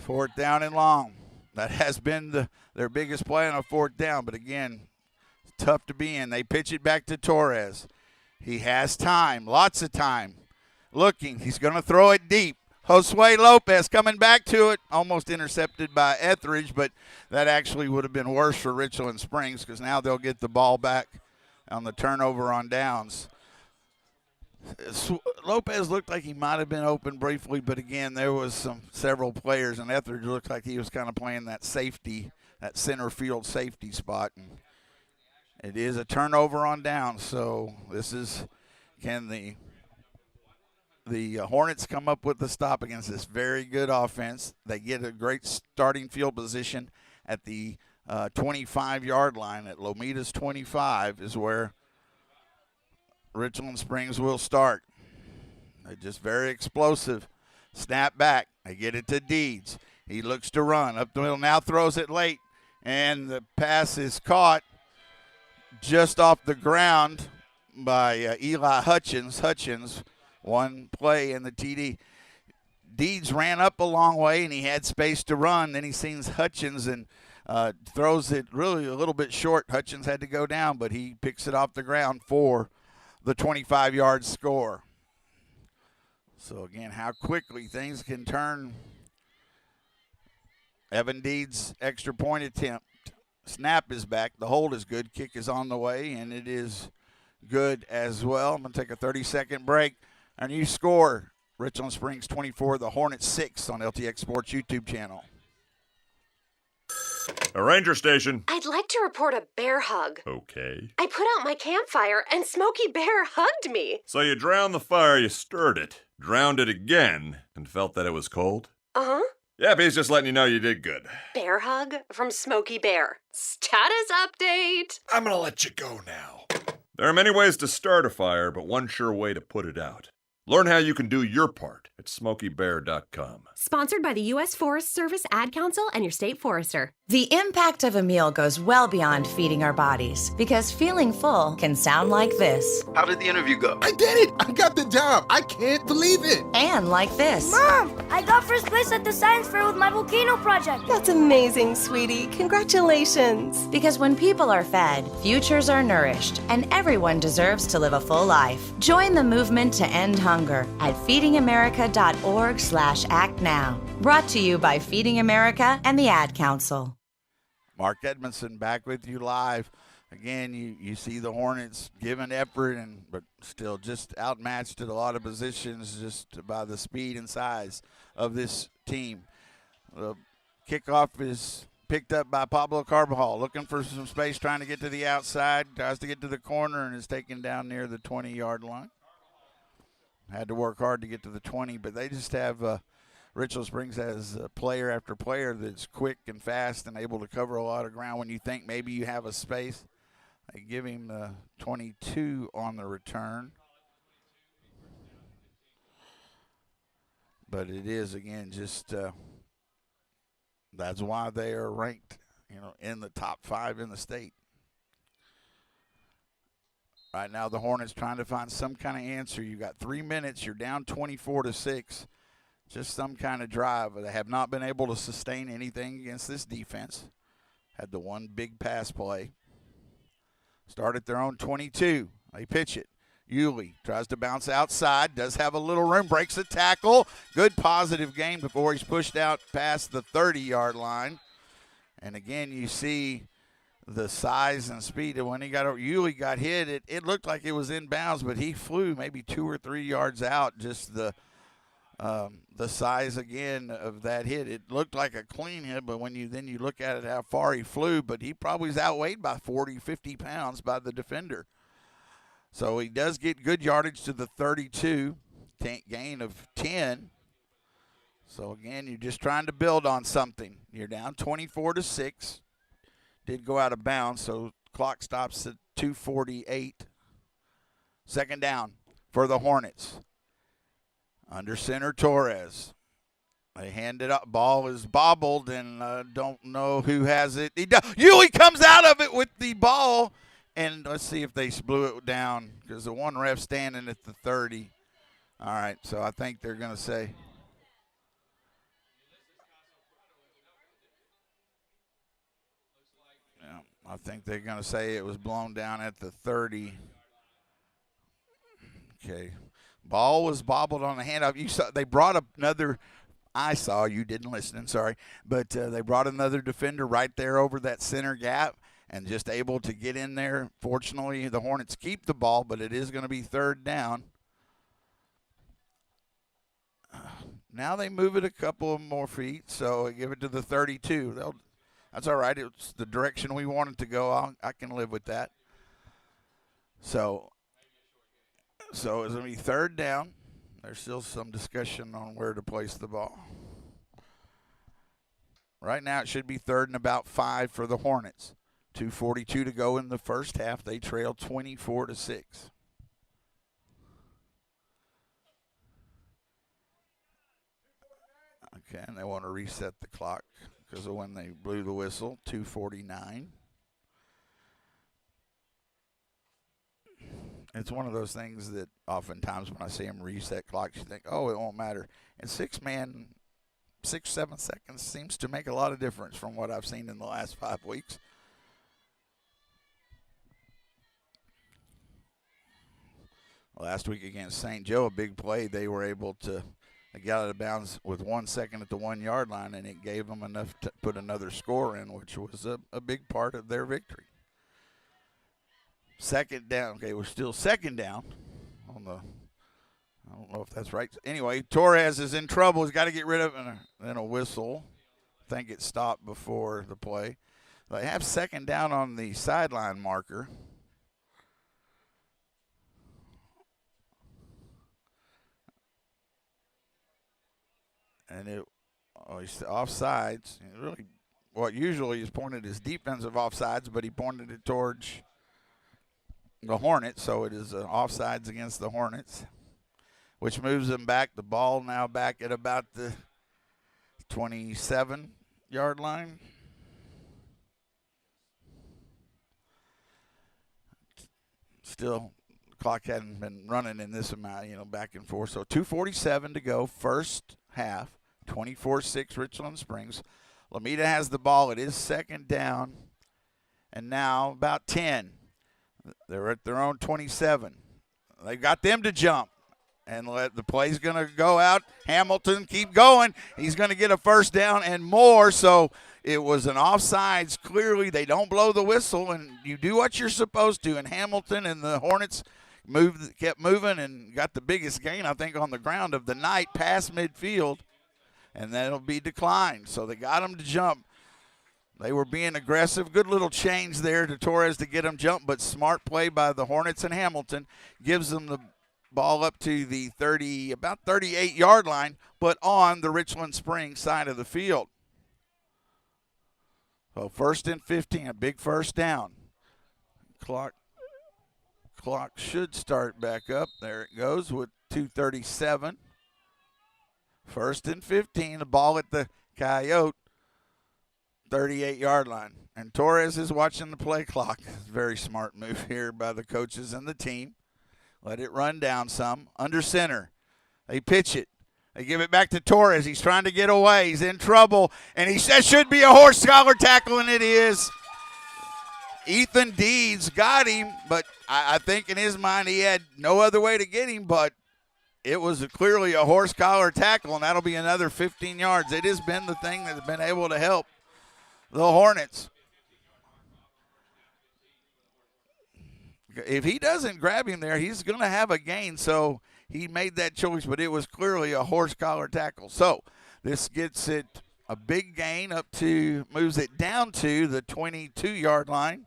4th down and long. That has been their biggest play on a 4th down, but again, tough to be in. They pitch it back to Torres. He has time, lots of time. Looking, he's going to throw it deep. Josue Lopez coming back to it, almost intercepted by Etheridge, but that actually would have been worse for Richland Springs because now they'll get the ball back on the turnover on downs. Lopez looked like he might have been open briefly, but again, there was several players, and Etheridge looked like he was kind of playing that safety, that center field safety spot. And it is a turnover on downs, so this is, can the Hornets come up with the stop against this very good offense. They get a great starting field position at the 25-yard line. At Lomitas 25 is where Richland Springs will start. They're just very explosive. Snap back. They get it to Deeds. He looks to run. Up the middle, now throws it late. And the pass is caught just off the ground by Eli Hutchins. Hutchins, one play in the TD. Deeds ran up a long way, and he had space to run. Then he sees Hutchins and throws it really a little bit short. Hutchins had to go down, but he picks it off the ground for the 25-yard score. So, again, how quickly things can turn. Evan Deeds' extra point attempt. Snap is back. The hold is good. Kick is on the way, and it is good as well. I'm going to take a 30-second break. Our new score, Richland Springs 24, the Hornets 6 on LTX Sports YouTube channel. A ranger station. I'd like to report a bear hug. Okay. I put out my campfire and Smokey Bear hugged me. So you drowned the fire, you stirred it, drowned it again, and felt that it was cold? Uh-huh. Yeah, he's just letting you know you did good. Bear hug from Smokey Bear. Status update. I'm gonna let you go now. There are many ways to start a fire, but one sure way to put it out. Learn how you can do your part at SmokeyBear.com. Sponsored by the U.S. Forest Service, Ad Council, and your state forester. The impact of a meal goes well beyond feeding our bodies, because feeling full can sound like this. How did the interview go? I did it! I got the job! I can't believe it! And like this. Mom, I got first place at the science fair with my volcano project. That's amazing, sweetie. Congratulations. Because when people are fed, futures are nourished, and everyone deserves to live a full life. Join the movement to end hunger at feedingamerica.org/act now. Brought to you by Feeding America and the Ad Council. Mark Edmondson back with you live. Again, you see the Hornets giving effort, but still just outmatched at a lot of positions just by the speed and size of this team. The kickoff is picked up by Pablo Carbajal, looking for some space, trying to get to the outside, tries to get to the corner, and is taken down near the 20-yard line. Had to work hard to get to the 20, but they just have Richland Springs has player after player that's quick and fast and able to cover a lot of ground. When you think maybe you have a space, they give him the 22 on the return. But it is, again, just that's why they are ranked, in the top 5 in the state. Right now, the Hornets trying to find some kind of answer. You got 3 minutes. You're down 24-6. Just some kind of drive. They have not been able to sustain anything against this defense. Had the one big pass play. Start at their own 22. They pitch it. Yulee tries to bounce outside. Does have a little room. Breaks a tackle. Good positive game before he's pushed out past the 30-yard line. And again, you see the size and speed. And when Yulee got hit, it looked like it was in bounds, but he flew maybe 2 or 3 yards out. Just the size again of that hit. It looked like a clean hit, but when you look at it, how far he flew, but he probably is outweighed by 40, 50 pounds by the defender. So he does get good yardage to the 32, gain of 10. So again, you're just trying to build on something. You're down 24-6. Did go out of bounds, so clock stops at 2:48. Second down for the Hornets. Under center, Torres. They hand it up. Ball is bobbled, and don't know who has it. Yulee comes out of it with the ball And let's see if they blew it down because the one ref standing at the 30. All right, so I think they're going to say. Yeah, I think they're going to say it was blown down at the 30. Okay. Ball was bobbled on the handoff. You saw they brought another. I saw you didn't listen. Sorry, but they brought another defender right there over that center gap and just able to get in there. Fortunately, the Hornets keep the ball, but it is going to be third down. Now they move it a couple of more feet, so give it to the 32. That's all right. It's the direction we want it to go. I can live with that. So it's going to be third down. There's still some discussion on where to place the ball. Right now it should be third and about 5 for the Hornets. 2:42 to go in the first half. They trail 24-6. Okay, and they want to reset the clock because of when they blew the whistle, 2:49. It's one of those things that oftentimes when I see them reset clocks, you think, oh, it won't matter. And 6-7 seconds seems to make a lot of difference from what I've seen in the last 5 weeks. Last week against St. Joe, a big play, they were able to get out of bounds with 1 second at the 1 yard line, and it gave them enough to put another score in, which was a big part of their victory. Second down. Okay, we're still second down on the, I don't know if that's right. Anyway, Torres is in trouble. He's got to get rid of it. And then a whistle. I think it stopped before the play. They have second down on the sideline marker. And he's offsides. Really, what usually is pointed as defensive offsides, but he pointed it towards the Hornets, so it is offsides against the Hornets, which moves them back. The ball now back at about the 27-yard line. Still, the clock hadn't been running in this amount, back and forth. So 2:47 to go, first half, 24-6 Richland Springs. Lomita has the ball. It is second down, and now about 10. They're at their own 27. They got them to jump. And the play's going to go out. Hamilton keep going. He's going to get a first down and more. So it was an offsides. Clearly, they don't blow the whistle, and you do what you're supposed to. And Hamilton and the Hornets kept moving and got the biggest gain, I think, on the ground of the night past midfield. And then it'll be declined. So they got them to jump. They were being aggressive. Good little change there to Torres to get them jump, but smart play by the Hornets and Hamilton gives them the ball up to the about 38-yard line, but on the Richland Springs side of the field. So first and 15, a big first down. Clock should start back up. There it goes with 2:37. First and 15, the ball at the Coyote 38-yard line. And Torres is watching the play clock. Very smart move here by the coaches and the team. Let it run down some. Under center. They pitch it. They give it back to Torres. He's trying to get away. He's in trouble. And he says should be a horse collar tackle, and it is. Ethan Deeds got him, but I think in his mind he had no other way to get him, but it was clearly a horse collar tackle, and that'll be another 15 yards. It has been the thing that's been able to help the Hornets. If he doesn't grab him there, he's going to have a gain. So he made that choice, but it was clearly a horse collar tackle. So this gets it a big gain moves it down to the 22-yard line.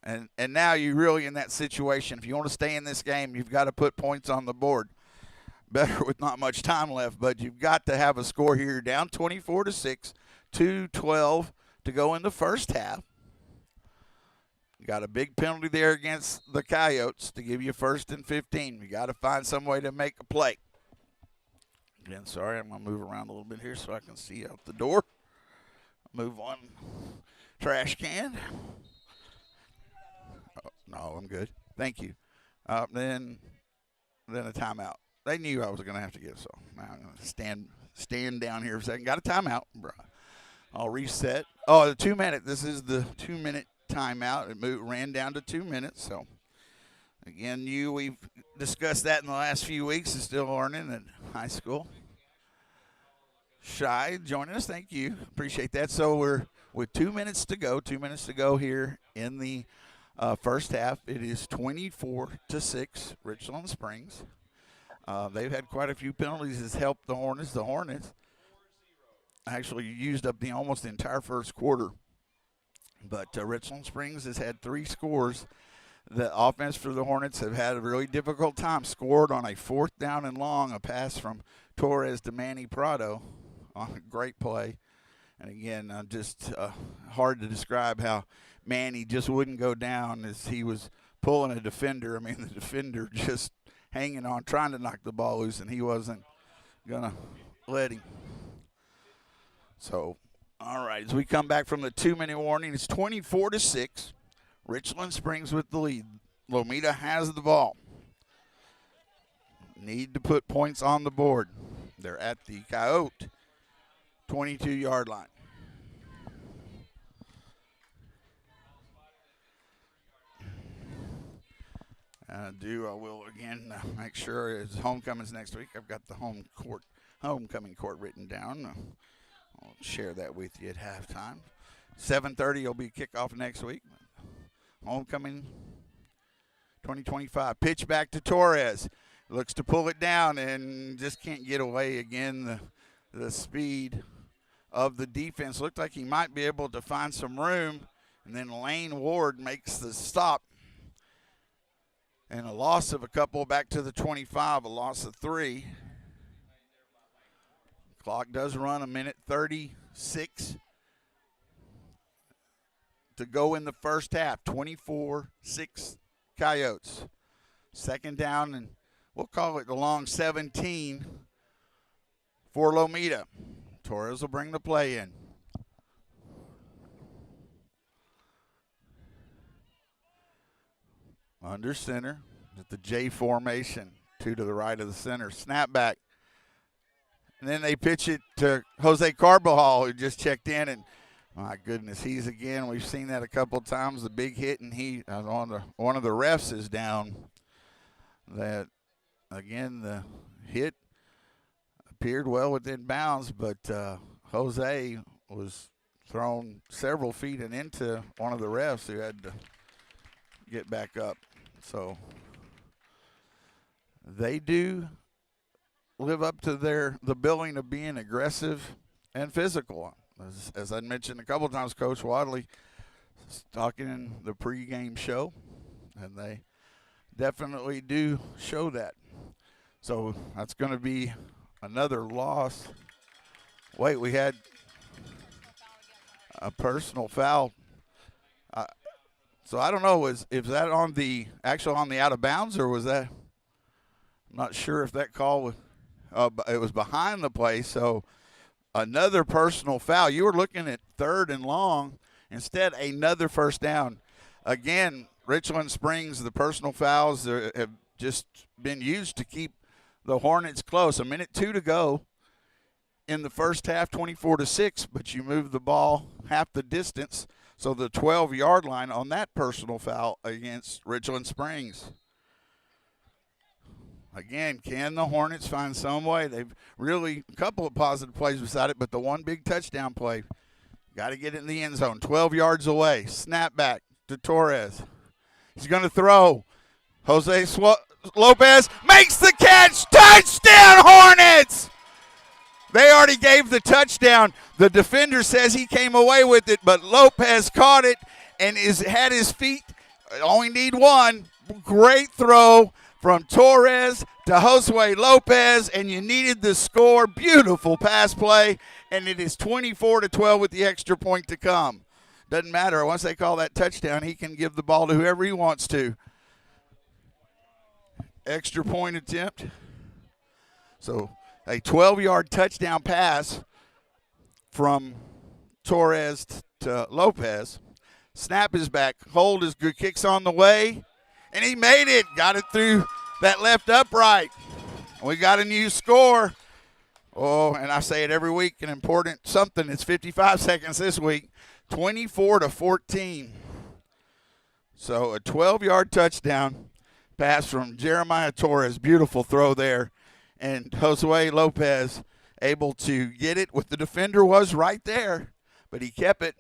And now you're really in that situation. If you want to stay in this game, you've got to put points on the board. Better with not much time left, but you've got to have a score here. You're down 24-6, 2:12 to go in the first half. You got a big penalty there against the Coyotes to give you first and 15. You got to find some way to make a play. Again, sorry, I'm going to move around a little bit here so I can see out the door. Move on. Trash can. No, I'm good. Thank you. Then a timeout. They knew I was going to have to get, so I'm going to stand down here for a second. Got a timeout, bro. I'll reset. Oh, the 2 minute. This is the 2 minute timeout. It ran down to 2 minutes. So, again, we've discussed that in the last few weeks. Is still learning at high school. Shy joining us. Thank you. Appreciate that. So, we're with 2 minutes to go. 2 minutes to go here in the first half. It is 24-6, Richland Springs. They've had quite a few penalties that's helped the Hornets. The Hornets actually used up almost the entire first quarter. But Richland Springs has had 3 scores. The offense for the Hornets have had a really difficult time. Scored on a 4th down and long, a pass from Torres to Manny Prado on a great play. And again, just hard to describe how Manny just wouldn't go down as he was pulling a defender. I mean, the defender just hanging on, trying to knock the ball loose, and he wasn't going to let him. So, all right, as we come back from the 2 minute warning, it's 24-6. Richland Springs with the lead. Lomita has the ball. Need to put points on the board. They're at the Coyote 22-yard line. I will again make sure it's homecoming's next week. I've got the homecoming court written down. I'll share that with you at halftime. 7:30 will be kickoff next week. Homecoming 2025. Pitch back to Torres. Looks to pull it down and just can't get away again. The speed of the defense looked like he might be able to find some room, and then Lane Ward makes the stop. And a loss of a couple back to the 25, a loss of 3. Clock does run 1:36 to go in the first half. 24-6 Coyotes. Second down, and we'll call it the long 17 for Lomita. Torres will bring the play in. Under center at the J formation. 2 to the right of the center. Snap back. And then they pitch it to Jose Carbajal, who just checked in. And, my goodness, we've seen that a couple times, the big hit, and one of the refs is down. That, again, the hit appeared well within bounds, but Jose was thrown several feet and into one of the refs who had to get back up. So they do live up to the billing of being aggressive and physical. As I mentioned a couple of times, Coach Wadley was talking in the pregame show, and they definitely do show that. So that's going to be another loss. Wait, we had a personal foul. So I don't know, is that on the out of bounds, or was that? I'm not sure if that call was. It was behind the play, so another personal foul. You were looking at 3rd and long. Instead, another first down. Again, Richland Springs, the personal fouls have just been used to keep the Hornets close. 1:02 to go in the first half, 24-6, but you move the ball half the distance. So the 12-yard line on that personal foul against Richland Springs. Again, can the Hornets find some way? They've really a couple of positive plays beside it, but the one big touchdown play, got to get it in the end zone. 12 yards away. Snap back to Torres. He's going to throw. Jose Lopez makes the catch. Touchdown, Hornets! They already gave the touchdown. The defender says he came away with it, but Lopez caught it and had his feet. Only need one. Great throw from Torres to Josue Lopez, and you needed the score. Beautiful pass play, and it is 24-12 with the extra point to come. Doesn't matter. Once they call that touchdown, he can give the ball to whoever he wants to. Extra point attempt. So a 12-yard touchdown pass from Torres to Lopez. Snap is back. Hold is good. Kicks on the way. And he made it. Got it through that left upright. We got a new score. Oh, and I say it every week, an important something. It's 55 seconds this week. 24-14. So a 12-yard touchdown pass from Jeremiah Torres. Beautiful throw there. And Josue Lopez able to get it with the defender was right there, but he kept it.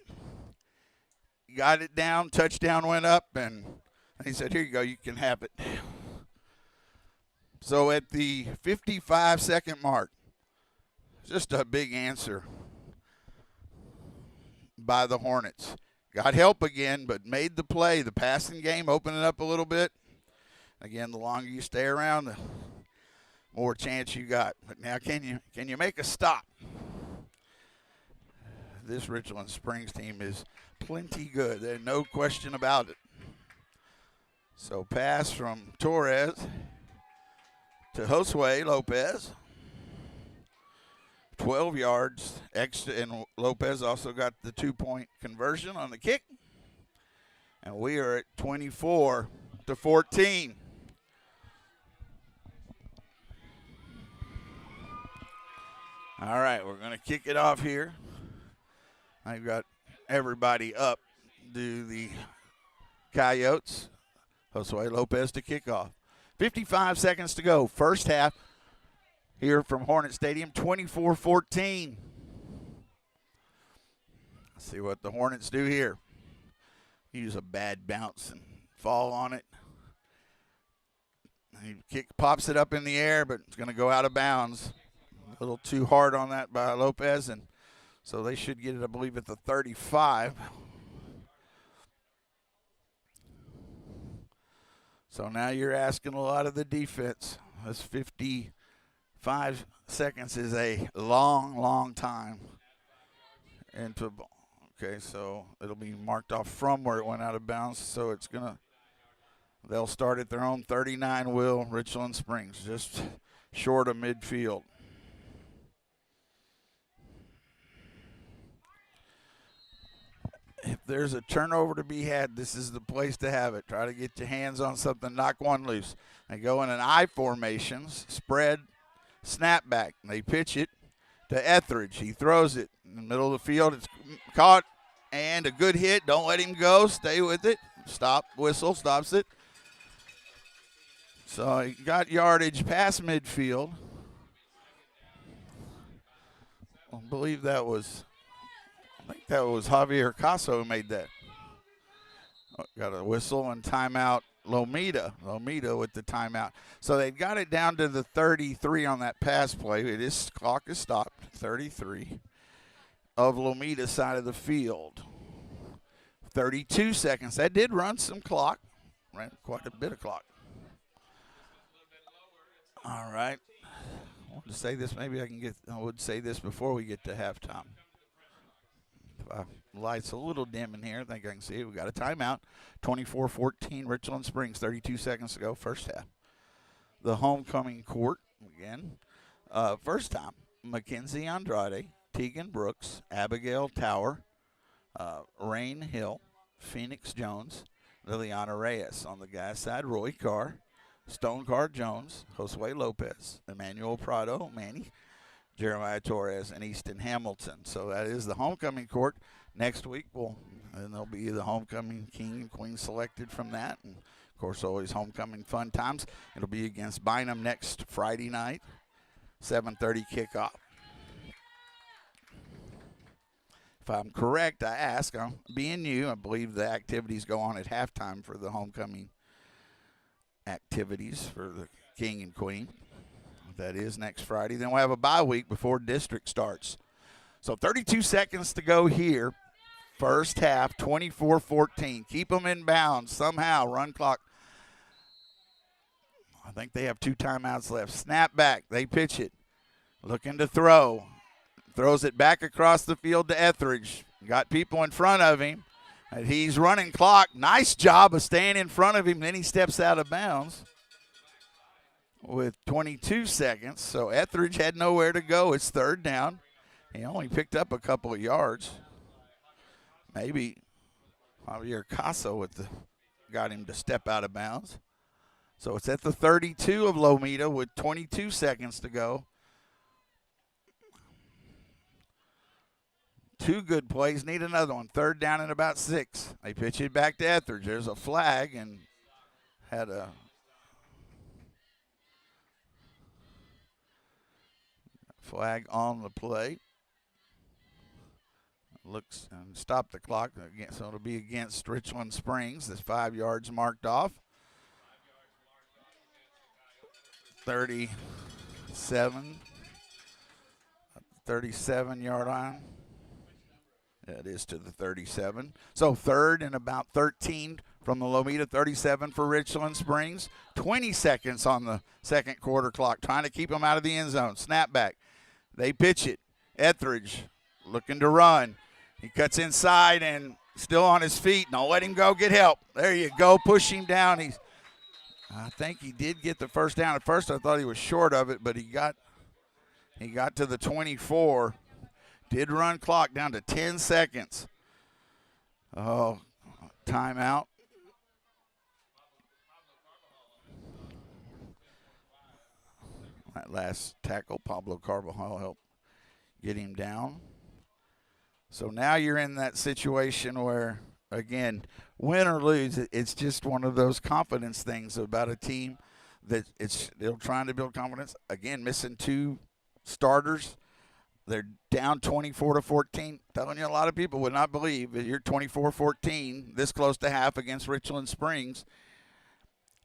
Got it down, touchdown went up, and he said, here you go, you can have it. So at the 55-second mark, just a big answer by the Hornets. Got help again, but made the play. The passing game opened it up a little bit. Again, the longer you stay around, the more chance you got. But now can you make a stop? This Richland Springs team is plenty good. There's no question about it. So pass from Torres to Josue Lopez. 12 yards extra, and Lopez also got the 2-point conversion on the kick. And we are at 24-14. All right, we're going to kick it off here. I've got everybody up. Do the Coyotes. Josue Lopez to kick off. 55 seconds to go. First half here from Hornet Stadium, 24-14. Let's see what the Hornets do here. Use a bad bounce and fall on it. He pops it up in the air, but it's going to go out of bounds. A little too hard on that by Lopez, and so they should get it, I believe, at the 35. So now you're asking a lot of the defense. That's 55 seconds is a long, long time. Okay, so it'll be marked off from where it went out of bounds. So they'll start at their own 39, will Richland Springs, just short of midfield. If there's a turnover to be had, this is the place to have it. Try to get your hands on something, knock one loose. They go in an I formations, spread, snap back. They pitch it to Etheridge. He throws it in the middle of the field. It's caught, and a good hit. Don't let him go. Stay with it. Stop, whistle, stops it. So he got yardage past midfield. I think that was Javier Caso who made that. Got a whistle and timeout. Lomita with the timeout. So they got it down to the 33 on that pass play. Clock is stopped. 33 of Lomita's side of the field. 32 seconds. That did run some clock. Ran quite a bit of clock. All right. I wanted to say this. Maybe I would say this before we get to halftime. Light's a little dim in here. I think I can see it. We got a timeout. 24-14, Richland Springs, 32 seconds to go, first half. The homecoming court, again. First time, Mackenzie Andrade, Tegan Brooks, Abigail Tower, Rain Hill, Phoenix Jones, Liliana Reyes. On the guy's side, Roy Carr, Stone Carr Jones, Josue Lopez, Emmanuel Prado, Manny, Jeremiah Torres, and Easton Hamilton. So that is the homecoming court. Next week, there'll be the homecoming king and queen selected from that. And, of course, always homecoming fun times. It'll be against Bynum next Friday night, 7:30 kickoff. If I'm correct, I ask, being you, I believe the activities go on at halftime for the homecoming activities for the king and queen. That is next Friday. Then we'll have a bye week before district starts. So 32 seconds to go here. First half, 24-14. Keep them in bounds somehow. Run clock. I think they have 2 timeouts left. Snap back. They pitch it. Looking to throw. Throws it back across the field to Etheridge. Got people in front of him. And he's running clock. Nice job of staying in front of him. Then he steps out of bounds with 22 seconds. So Etheridge had nowhere to go. It's third down. He only picked up a couple of yards. Maybe Javier Caso got him to step out of bounds. So it's at the 32 of Lomita with 22 seconds to go. Two good plays, need another one. Third down and about 6. They pitch it back to Etheridge. There's a flag and had a flag on the play. Looks and stop the clock. So it'll be against Richland Springs. That's 5 yards marked off. 37-yard line. It is to the 37. So third and about 13 from the Lomita, 37 for Richland Springs. 20 seconds on the second quarter clock, trying to keep them out of the end zone. Snap back. They pitch it. Etheridge looking to run. He cuts inside and still on his feet. Don't let him go. Get help. There you go. Push him down. I think he did get the first down. At first I thought he was short of it, but he got to the 24. Did run clock down to 10 seconds. Oh, timeout. That last tackle, Pablo Carvajal helped get him down. So now you're in that situation where, again, win or lose, it's just one of those confidence things about a team that they're trying to build confidence. Again, missing 2 starters. They're down 24-14. Telling you, a lot of people would not believe that you're 24-14 this close to half against Richland Springs,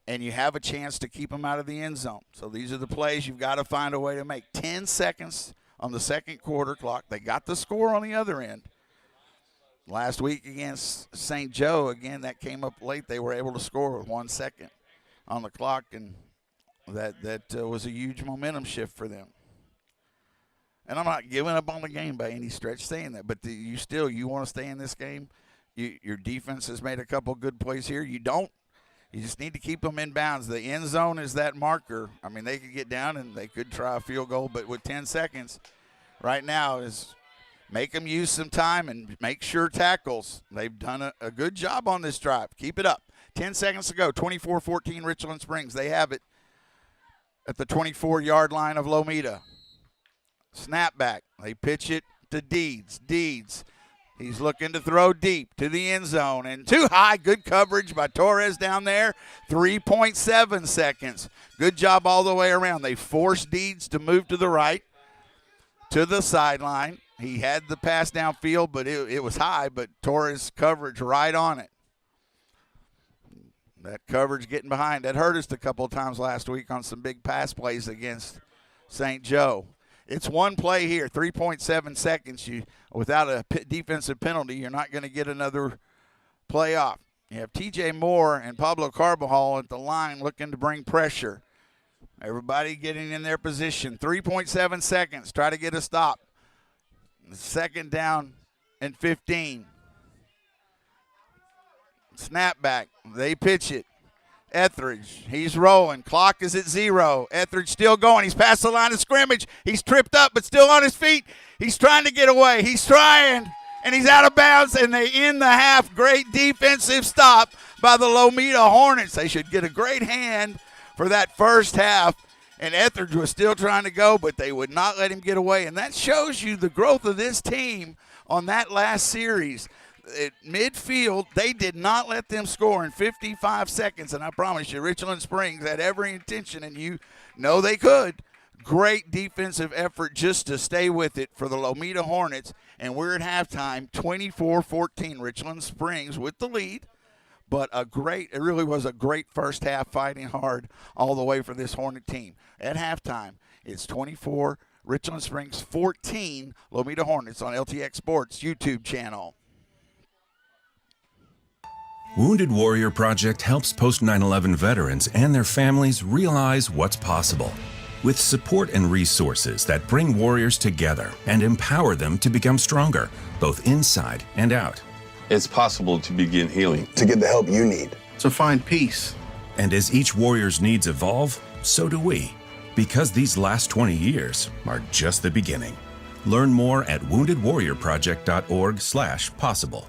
and you have a chance to keep them out of the end zone. So these are the plays you've got to find a way to make. 10 seconds on the second quarter clock. They got the score on the other end. Last week against St. Joe, again, that came up late. They were able to score with 1 second on the clock, and that was a huge momentum shift for them. And I'm not giving up on the game by any stretch saying that, but you want to stay in this game. Your defense has made a couple good plays here. You don't. You just need to keep them in bounds. The end zone is that marker. I mean, they could get down and they could try a field goal, but with 10 seconds right now is make them use some time and make sure tackles. They've done a good job on this drive. Keep it up. 10 seconds to go. 24-14 Richland Springs. They have it at the 24-yard line of Lomita. Snap back. They pitch it to Deeds. He's looking to throw deep to the end zone and too high. Good coverage by Torres down there. 3.7 seconds. Good job all the way around. They forced Deeds to move to the right, to the sideline. He had the pass downfield, but it was high, but Torres coverage right on it. That coverage getting behind. That hurt us a couple of times last week on some big pass plays against St. Joe. It's one play here, 3.7 seconds. Without a defensive penalty, you're not going to get another play off. You have T.J. Moore and Pablo Carvajal at the line looking to bring pressure. Everybody getting in their position. 3.7 seconds. Try to get a stop. Second down and 15. Snap back. They pitch it. Etheridge, he's rolling. Clock is at 0. Etheridge still going. He's past the line of scrimmage. He's tripped up, but still on his feet. He's trying to get away. He's trying, and he's out of bounds, and they end the half. Great defensive stop by the Lomita Hornets. They should get a great hand for that first half, and Etheridge was still trying to go, but they would not let him get away, and that shows you the growth of this team on that last series. At midfield, they did not let them score in 55 seconds, and I promise you, Richland Springs had every intention, and you know they could. Great defensive effort just to stay with it for the Lomita Hornets, and we're at halftime, 24-14, Richland Springs with the lead, but it really was a great first half, fighting hard all the way for this Hornet team. At halftime, it's 24, Richland Springs 14, Lomita Hornets on LTX Sports YouTube channel. Wounded Warrior Project helps post 9/11 veterans and their families realize what's possible. With support and resources that bring warriors together and empower them to become stronger, both inside and out. It's possible to begin healing, to get the help you need, to find peace. And as each warrior's needs evolve, so do we. Because these last 20 years are just the beginning. Learn more at woundedwarriorproject.org/possible.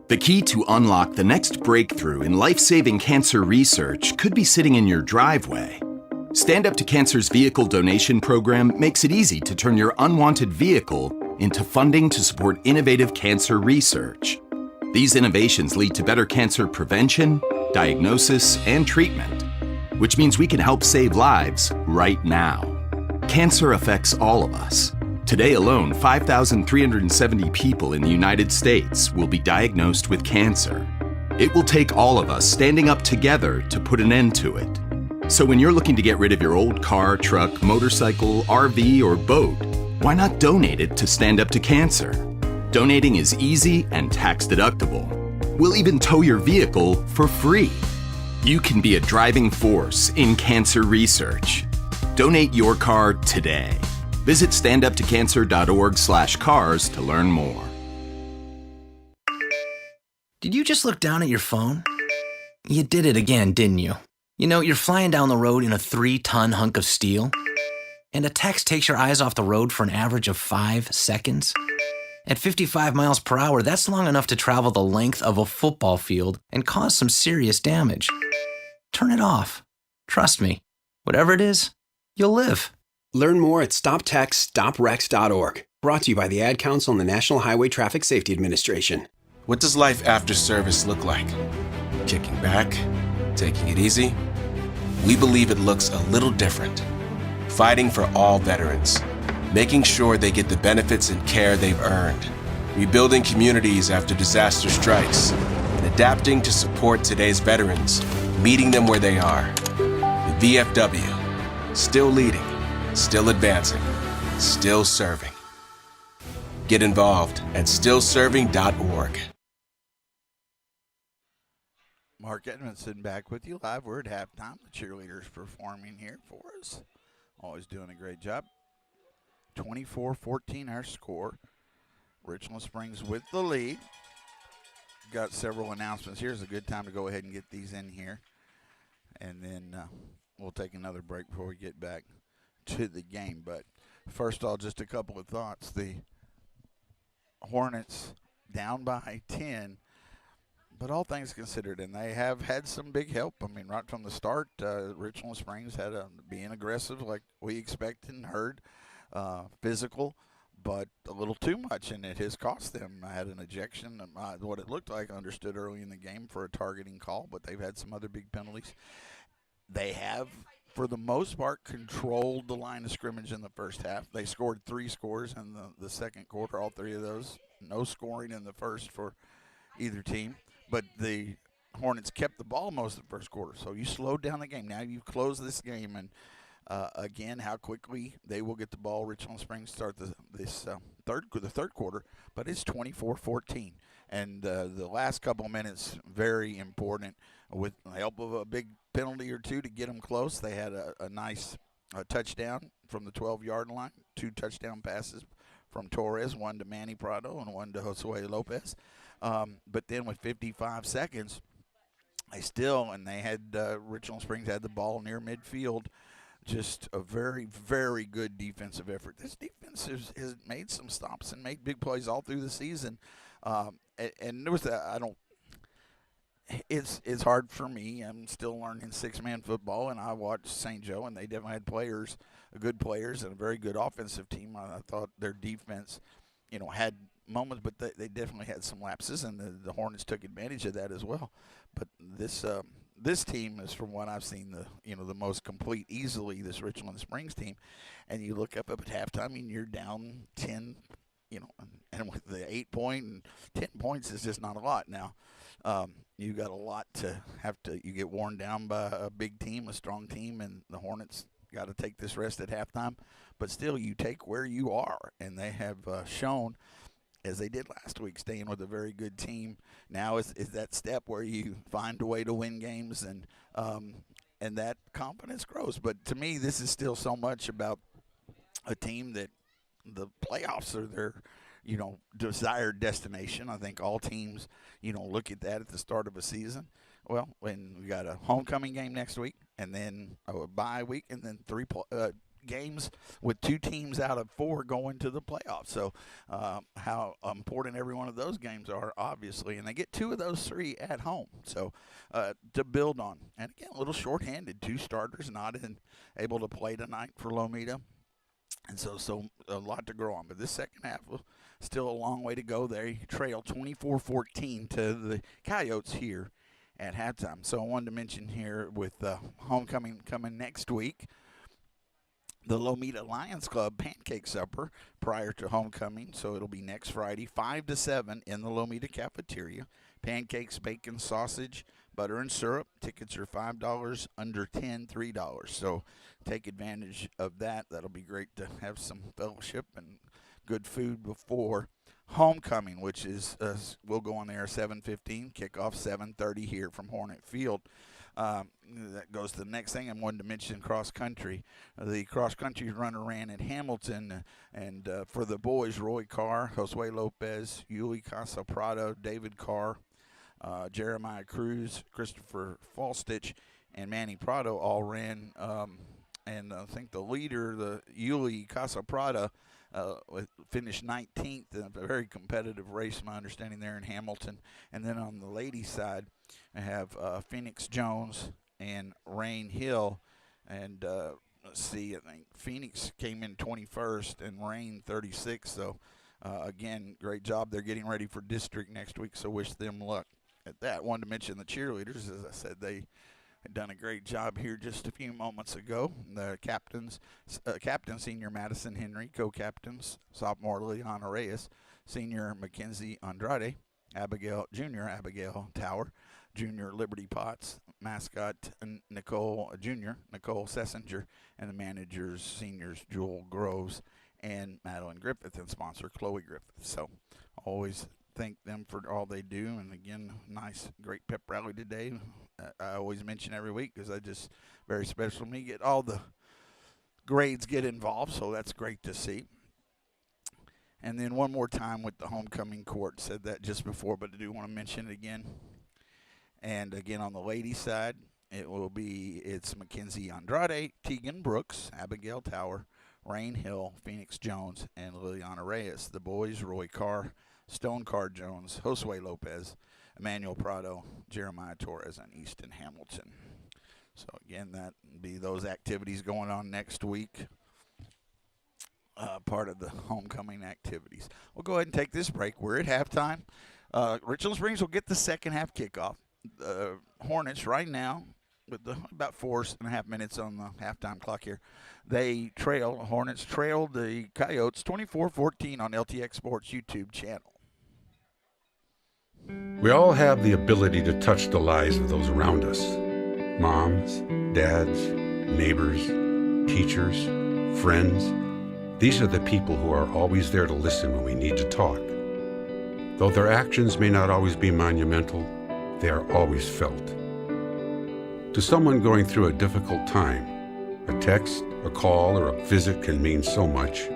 The key to unlock the next breakthrough in life-saving cancer research could be sitting in your driveway. Stand Up to Cancer's vehicle donation program makes it easy to turn your unwanted vehicle into funding to support innovative cancer research. These innovations lead to better cancer prevention, diagnosis, and treatment, which means we can help save lives right now. Cancer affects all of us. Today alone, 5,370 people in the United States will be diagnosed with cancer. It will take all of us standing up together to put an end to it. So when you're looking to get rid of your old car, truck, motorcycle, RV, or boat, why not donate it to Stand Up to Cancer? Donating is easy and tax deductible. We'll even tow your vehicle for free. You can be a driving force in cancer research. Donate your car today. Visit standuptocancer.org/cars to learn more. Did you just look down at your phone? You did it again, didn't you? You know, you're flying down the road in a 3-ton hunk of steel, and a text takes your eyes off the road for an average of 5 seconds. At 55 miles per hour, that's long enough to travel the length of a football field and cause some serious damage. Turn it off. Trust me, whatever it is, you'll live. Learn more at stoptextsstopwrecks.org. Brought to you by the Ad Council and the National Highway Traffic Safety Administration. What does life after service look like? Kicking back? Taking it easy? We believe it looks a little different. Fighting for all veterans. Making sure they get the benefits and care they've earned. Rebuilding communities after disaster strikes. And adapting to support today's veterans. Meeting them where they are. The VFW. Still leading. Still advancing, still serving. Get involved at stillserving.org. Mark Edmondson back with you live. We're at halftime. The cheerleaders performing here for us. Always doing a great job. 24-14 our score. Richland Springs with the lead. Got several announcements. Here's a good time to go ahead and get these in here. And then we'll take another break before we get back to the game. But first of all, just a couple of thoughts. The Hornets down by 10, but all things considered, and they have had some big help. I mean, right from the start, Richland Springs had being aggressive like we expected and heard, physical, but a little too much, and it has cost them. I had an ejection, what it looked like, I understood early in the game for a targeting call, but they've had some other big penalties. They have, for the most part, controlled the line of scrimmage in the first half. They scored 3 scores in the second quarter, all 3 of those. No scoring in the first for either team. But the Hornets kept the ball most of the first quarter. So you slowed down the game. Now you've closed this game. And, again, how quickly they will get the ball. Richland Springs start the third quarter. But it's 24-14. And the last couple of minutes, very important, with the help of a big penalty or two to get them close. They had a nice touchdown from the 12-yard line, 2 touchdown passes from Torres, one to Manny Prado and one to Josue Lopez. But then with 55 seconds, they had Richland Springs had the ball near midfield. Just a very, very good defensive effort. This defense has made some stops and made big plays all through the season. And there was it's hard for me. I'm still learning 6-man football, and I watched St. Joe, and they definitely had good players, and a very good offensive team. I thought their defense, had moments, but they definitely had some lapses, and the Hornets took advantage of that as well. But this team is, from what I've seen, the most complete easily, this Richland Springs team. And you look up at halftime and you're down 10, and with the 8-point and 10 points is just not a lot. Now, you got a lot you get worn down by a big team, a strong team, and the Hornets got to take this rest at halftime. But still, you take where you are, and they have shown, as they did last week, staying with a very good team. Now is that step where you find a way to win games, and that confidence grows. But to me, this is still so much about a team that the playoffs are their, desired destination. I think all teams, look at that at the start of a season. Well, when we got a homecoming game next week, and then a bye week, and then 3 games with 2 teams out of 4 going to the playoffs. So how important every one of those games are, obviously. And they get 2 of those 3 at home. So to build on. And again, a little shorthanded. 2 starters not able to play tonight for Lomita. And so a lot to grow on. But this second half, still a long way to go. They trail 24-14 to the Coyotes here at halftime. So I wanted to mention here with homecoming coming next week, the Lomita Lions Club pancake supper prior to homecoming. So it'll be next Friday, 5 to 7 in the Lomita cafeteria. Pancakes, bacon, sausage, butter, and syrup. Tickets are $5, under $10, $3. So take advantage of that. That'll be great to have some fellowship and good food before homecoming, which is we'll go on there 7:15, kickoff 7:30 here from Hornet Field. That goes to the next thing I wanted to mention, cross country. The cross country runner ran at Hamilton, and for the boys, Roy Carr, Josue Lopez, Yuli Casa Prado, David Carr, Jeremiah Cruz, Christopher Falstich, and Manny Prado all ran. And I think the leader, the Yuli Casa Prado, finished 19th in a very competitive race, my understanding, there in Hamilton. And then on the ladies' side, I have Phoenix Jones and Rain Hill. And let's see, I think Phoenix came in 21st and Rain 36th. So, again, great job. They're getting ready for district next week, so wish them luck at that. Wanted to mention the cheerleaders. As I said, they had done a great job here just a few moments ago. The captains, Captain Senior Madison Henry, co-captains Sophomore Liliana Reyes, Senior Mackenzie Andrade, Junior Abigail Tower, Junior Liberty Potts, mascot Nicole Sessinger, and the managers, seniors Joel Groves and Madeline Griffith, and sponsor Chloe Griffith. So always thank them for all they do. And again, nice, great pep rally today. I always mention every week because I just very special to me. Get all the grades get involved, so that's great to see. And then one more time with the homecoming court. Said that just before, but I do want to mention it again. And again, on the ladies' side, it's Mackenzie Andrade, Tegan Brooks, Abigail Tower, Rain Hill, Phoenix Jones, and Liliana Reyes. The boys, Roy Carr, Stone Carr Jones, Josue Lopez, Emmanuel Prado, Jeremiah Torres, and Easton Hamilton. So again, that will be those activities going on next week. Part of the homecoming activities. We'll go ahead and take this break. We're at halftime. Richland Springs will get the second half kickoff. The Hornets right now, with about 4.5 minutes on the halftime clock here, Hornets trailed the Coyotes 24-14 on LTX Sports YouTube channel. We all have the ability to touch the lives of those around us. Moms, dads, neighbors, teachers, friends. These are the people who are always there to listen when we need to talk. Though their actions may not always be monumental, they are always felt. To someone going through a difficult time, a text, a call, or a visit can mean so much.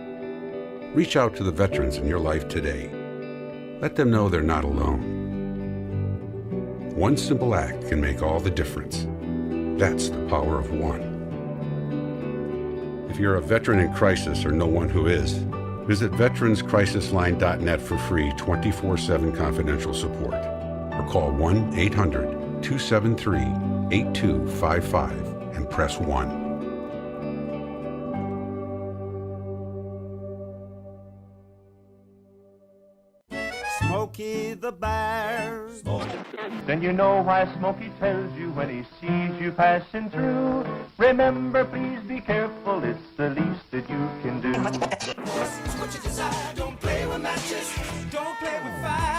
Reach out to the veterans in your life today. Let them know they're not alone. One simple act can make all the difference. That's the power of one. If you're a veteran in crisis or know one who is, visit veteranscrisisline.net for free 24/7 confidential support, or call 1-800-273-8255 and press 1. Smokey the Bear. Then you know why Smokey tells you when he sees you passing through. Remember, please be careful, it's the least that you can do. What you desire, don't play with matches, don't play with fire.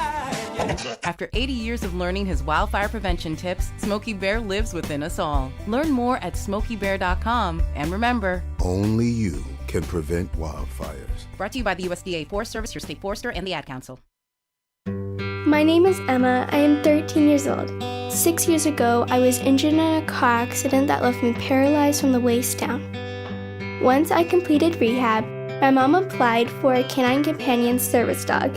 After 80 years of learning his wildfire prevention tips, Smokey Bear lives within us all. Learn more at SmokeyBear.com. And remember, only you can prevent wildfires. Brought to you by the USDA Forest Service, your state forester, and the Ad Council. My name is Emma. I am 13 years old. 6 years ago, I was injured in a car accident that left me paralyzed from the waist down. Once I completed rehab, my mom applied for a canine companion service dog.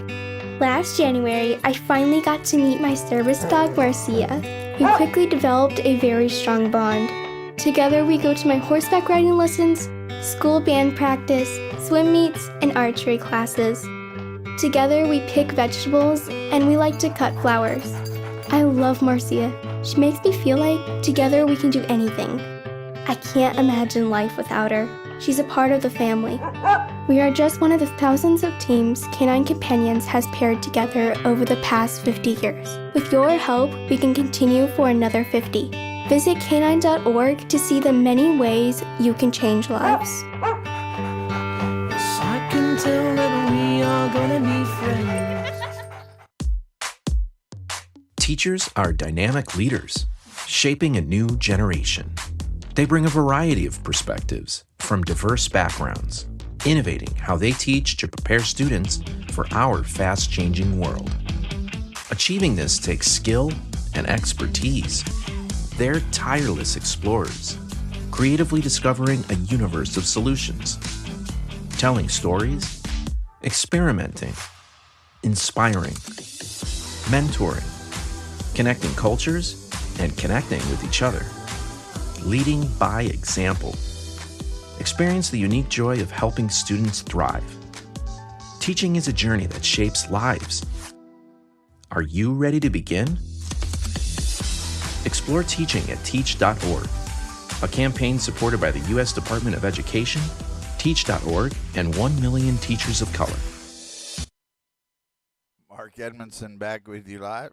Last January, I finally got to meet my service dog, Marcia. We quickly developed a very strong bond. Together, we go to my horseback riding lessons, school band practice, swim meets, and archery classes. Together we pick vegetables and we like to cut flowers. I love Marcia. She makes me feel like together we can do anything. I can't imagine life without her. She's a part of the family. We are just one of the thousands of teams Canine Companions has paired together over the past 50 years. With your help, we can continue for another 50. Visit canine.org to see the many ways you can change lives. I can tell that we are gonna be friends. Teachers are dynamic leaders, shaping a new generation. They bring a variety of perspectives from diverse backgrounds, innovating how they teach to prepare students for our fast-changing world. Achieving this takes skill and expertise. They're tireless explorers, creatively discovering a universe of solutions, telling stories, experimenting, inspiring, mentoring, connecting cultures, and connecting with each other. Leading by example. Experience the unique joy of helping students thrive. Teaching is a journey that shapes lives. Are you ready to begin? Explore teaching at teach.org, a campaign supported by the U.S. Department of Education, teach.org, and 1 million teachers of color. Mark Edmondson back with you live.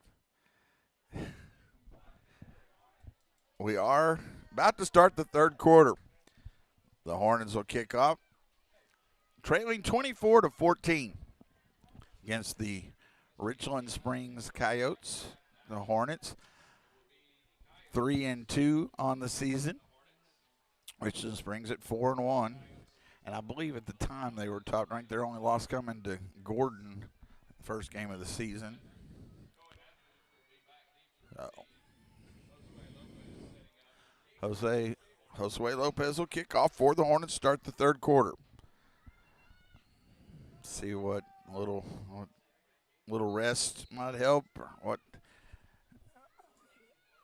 We are about to start the third quarter. The Hornets will kick off, trailing 24-14 against the Richland Springs Coyotes. The Hornets 3-2 on the season. Richland Springs at 4-1, and I believe at the time they were top ranked. Their only loss coming to Gordon, first game of the season. Josue Lopez will kick off for the Hornets, start the third quarter. See what little rest might help, or what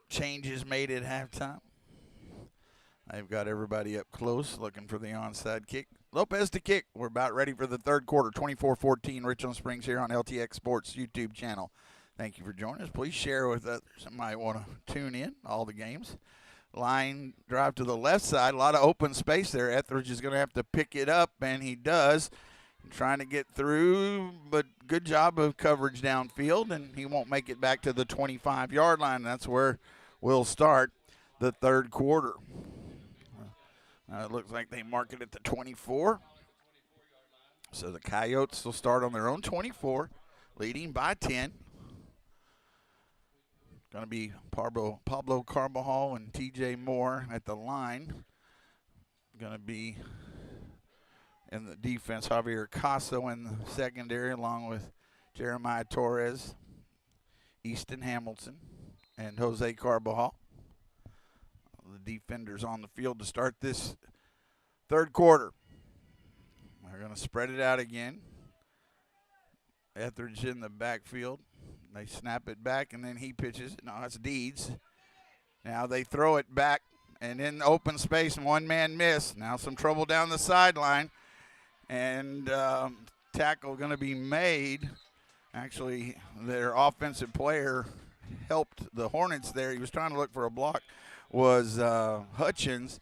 changes made at halftime. They've got everybody up close looking for the onside kick. Lopez to kick. We're about ready for the third quarter. 24-14 Richland Springs here on LTX Sports YouTube channel. Thank you for joining us. Please share with others that might want to tune in all the games. Line drive to the left side. A lot of open space there. Etheridge is going to have to pick it up, and he does. Trying to get through, but good job of coverage downfield, and he won't make it back to the 25-yard line. That's where we'll start the third quarter. It looks like they mark it at the 24. So the Coyotes will start on their own 24, leading by 10. Going to be Pablo Carvajal and TJ Moore at the line. Going to be in the defense, Javier Caso in the secondary, along with Jeremiah Torres, Easton Hamilton, and Jose Carvajal. The defenders on the field to start this third quarter. They're going to spread it out again. Etheridge in the backfield. They snap it back, and then he pitches it. No, that's Deeds. Now they throw it back, and in open space, and one-man miss. Now some trouble down the sideline, and tackle going to be made. Actually, their offensive player helped the Hornets there. He was trying to look for a block, was Hutchins,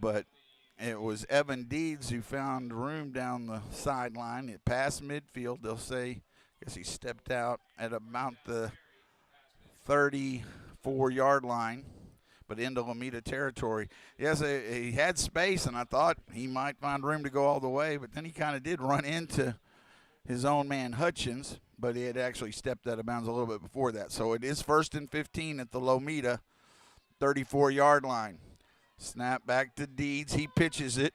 but it was Evan Deeds who found room down the sideline. It passed midfield. They'll say, I guess he stepped out at about the 34-yard line, but into Lomita territory. Yes, he had space, and I thought he might find room to go all the way, but then he kind of did run into his own man Hutchins, but he had actually stepped out of bounds a little bit before that. So it is 1st and 15 at the Lomita 34-yard line. Snap back to Deeds. He pitches it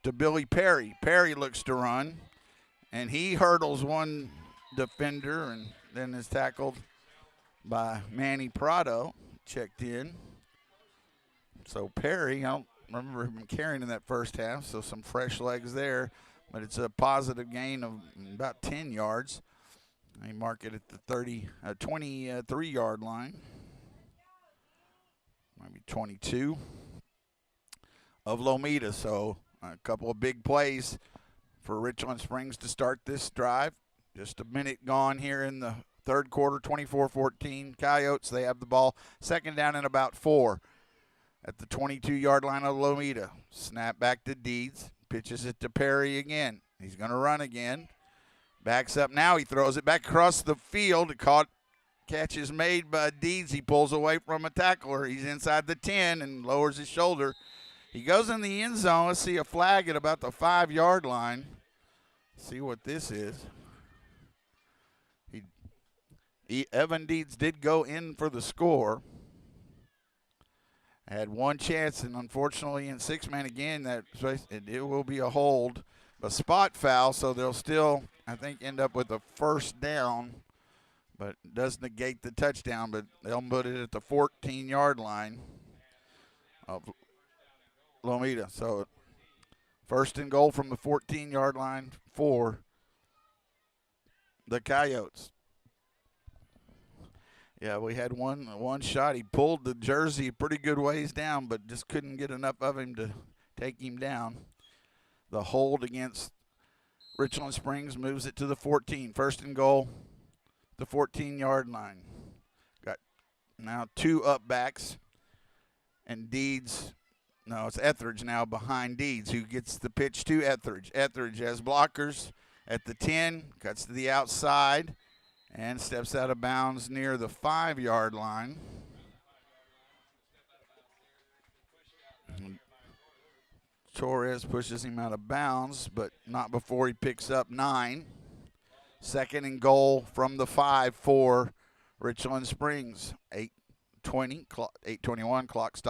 to Billy Perry. Perry looks to run, and he hurdles one defender and then is tackled by Manny Prado, checked in. So Perry, I don't remember him carrying in that first half, so some fresh legs there, but it's a positive gain of about 10 yards. They mark it at the 23-yard line. Maybe 22 of Lomita. So A couple of big plays for Richland Springs to start this drive. Just a minute gone here in the third quarter, 24-14. Coyotes, they have the ball. Second down and about 4 at the 22-yard line of Lomita. Snap back to Deeds. Pitches it to Perry again. He's going to run again. Backs up now. He throws it back across the field. Catch is made by Deeds. He pulls away from a tackler. He's inside the 10 and lowers his shoulder. He goes in the end zone. Let's see a flag at about the 5-yard line. See what this is. Evan Deeds did go in for the score. Had one chance, and unfortunately in 6-man again, it will be a hold. A spot foul, so they'll still, I think, end up with a first down. But it does negate the touchdown, but they'll put it at the 14-yard line of Lomita. So first and goal from the 14-yard line for the Coyotes. Yeah, we had one shot. He pulled the jersey pretty good ways down, but just couldn't get enough of him to take him down. The hold against Richland Springs moves it to the 14. First and goal, the 14-yard line. Got now 2 up backs, and Deeds. No, it's Etheridge now behind Deeds, who gets the pitch to Etheridge. Etheridge has blockers at the 10, cuts to the outside, and steps out of bounds near the 5-yard line. Torres pushes him out of bounds, but not before he picks up 9. Second and goal from the 5 for Richland Springs. 8:21 clock stop.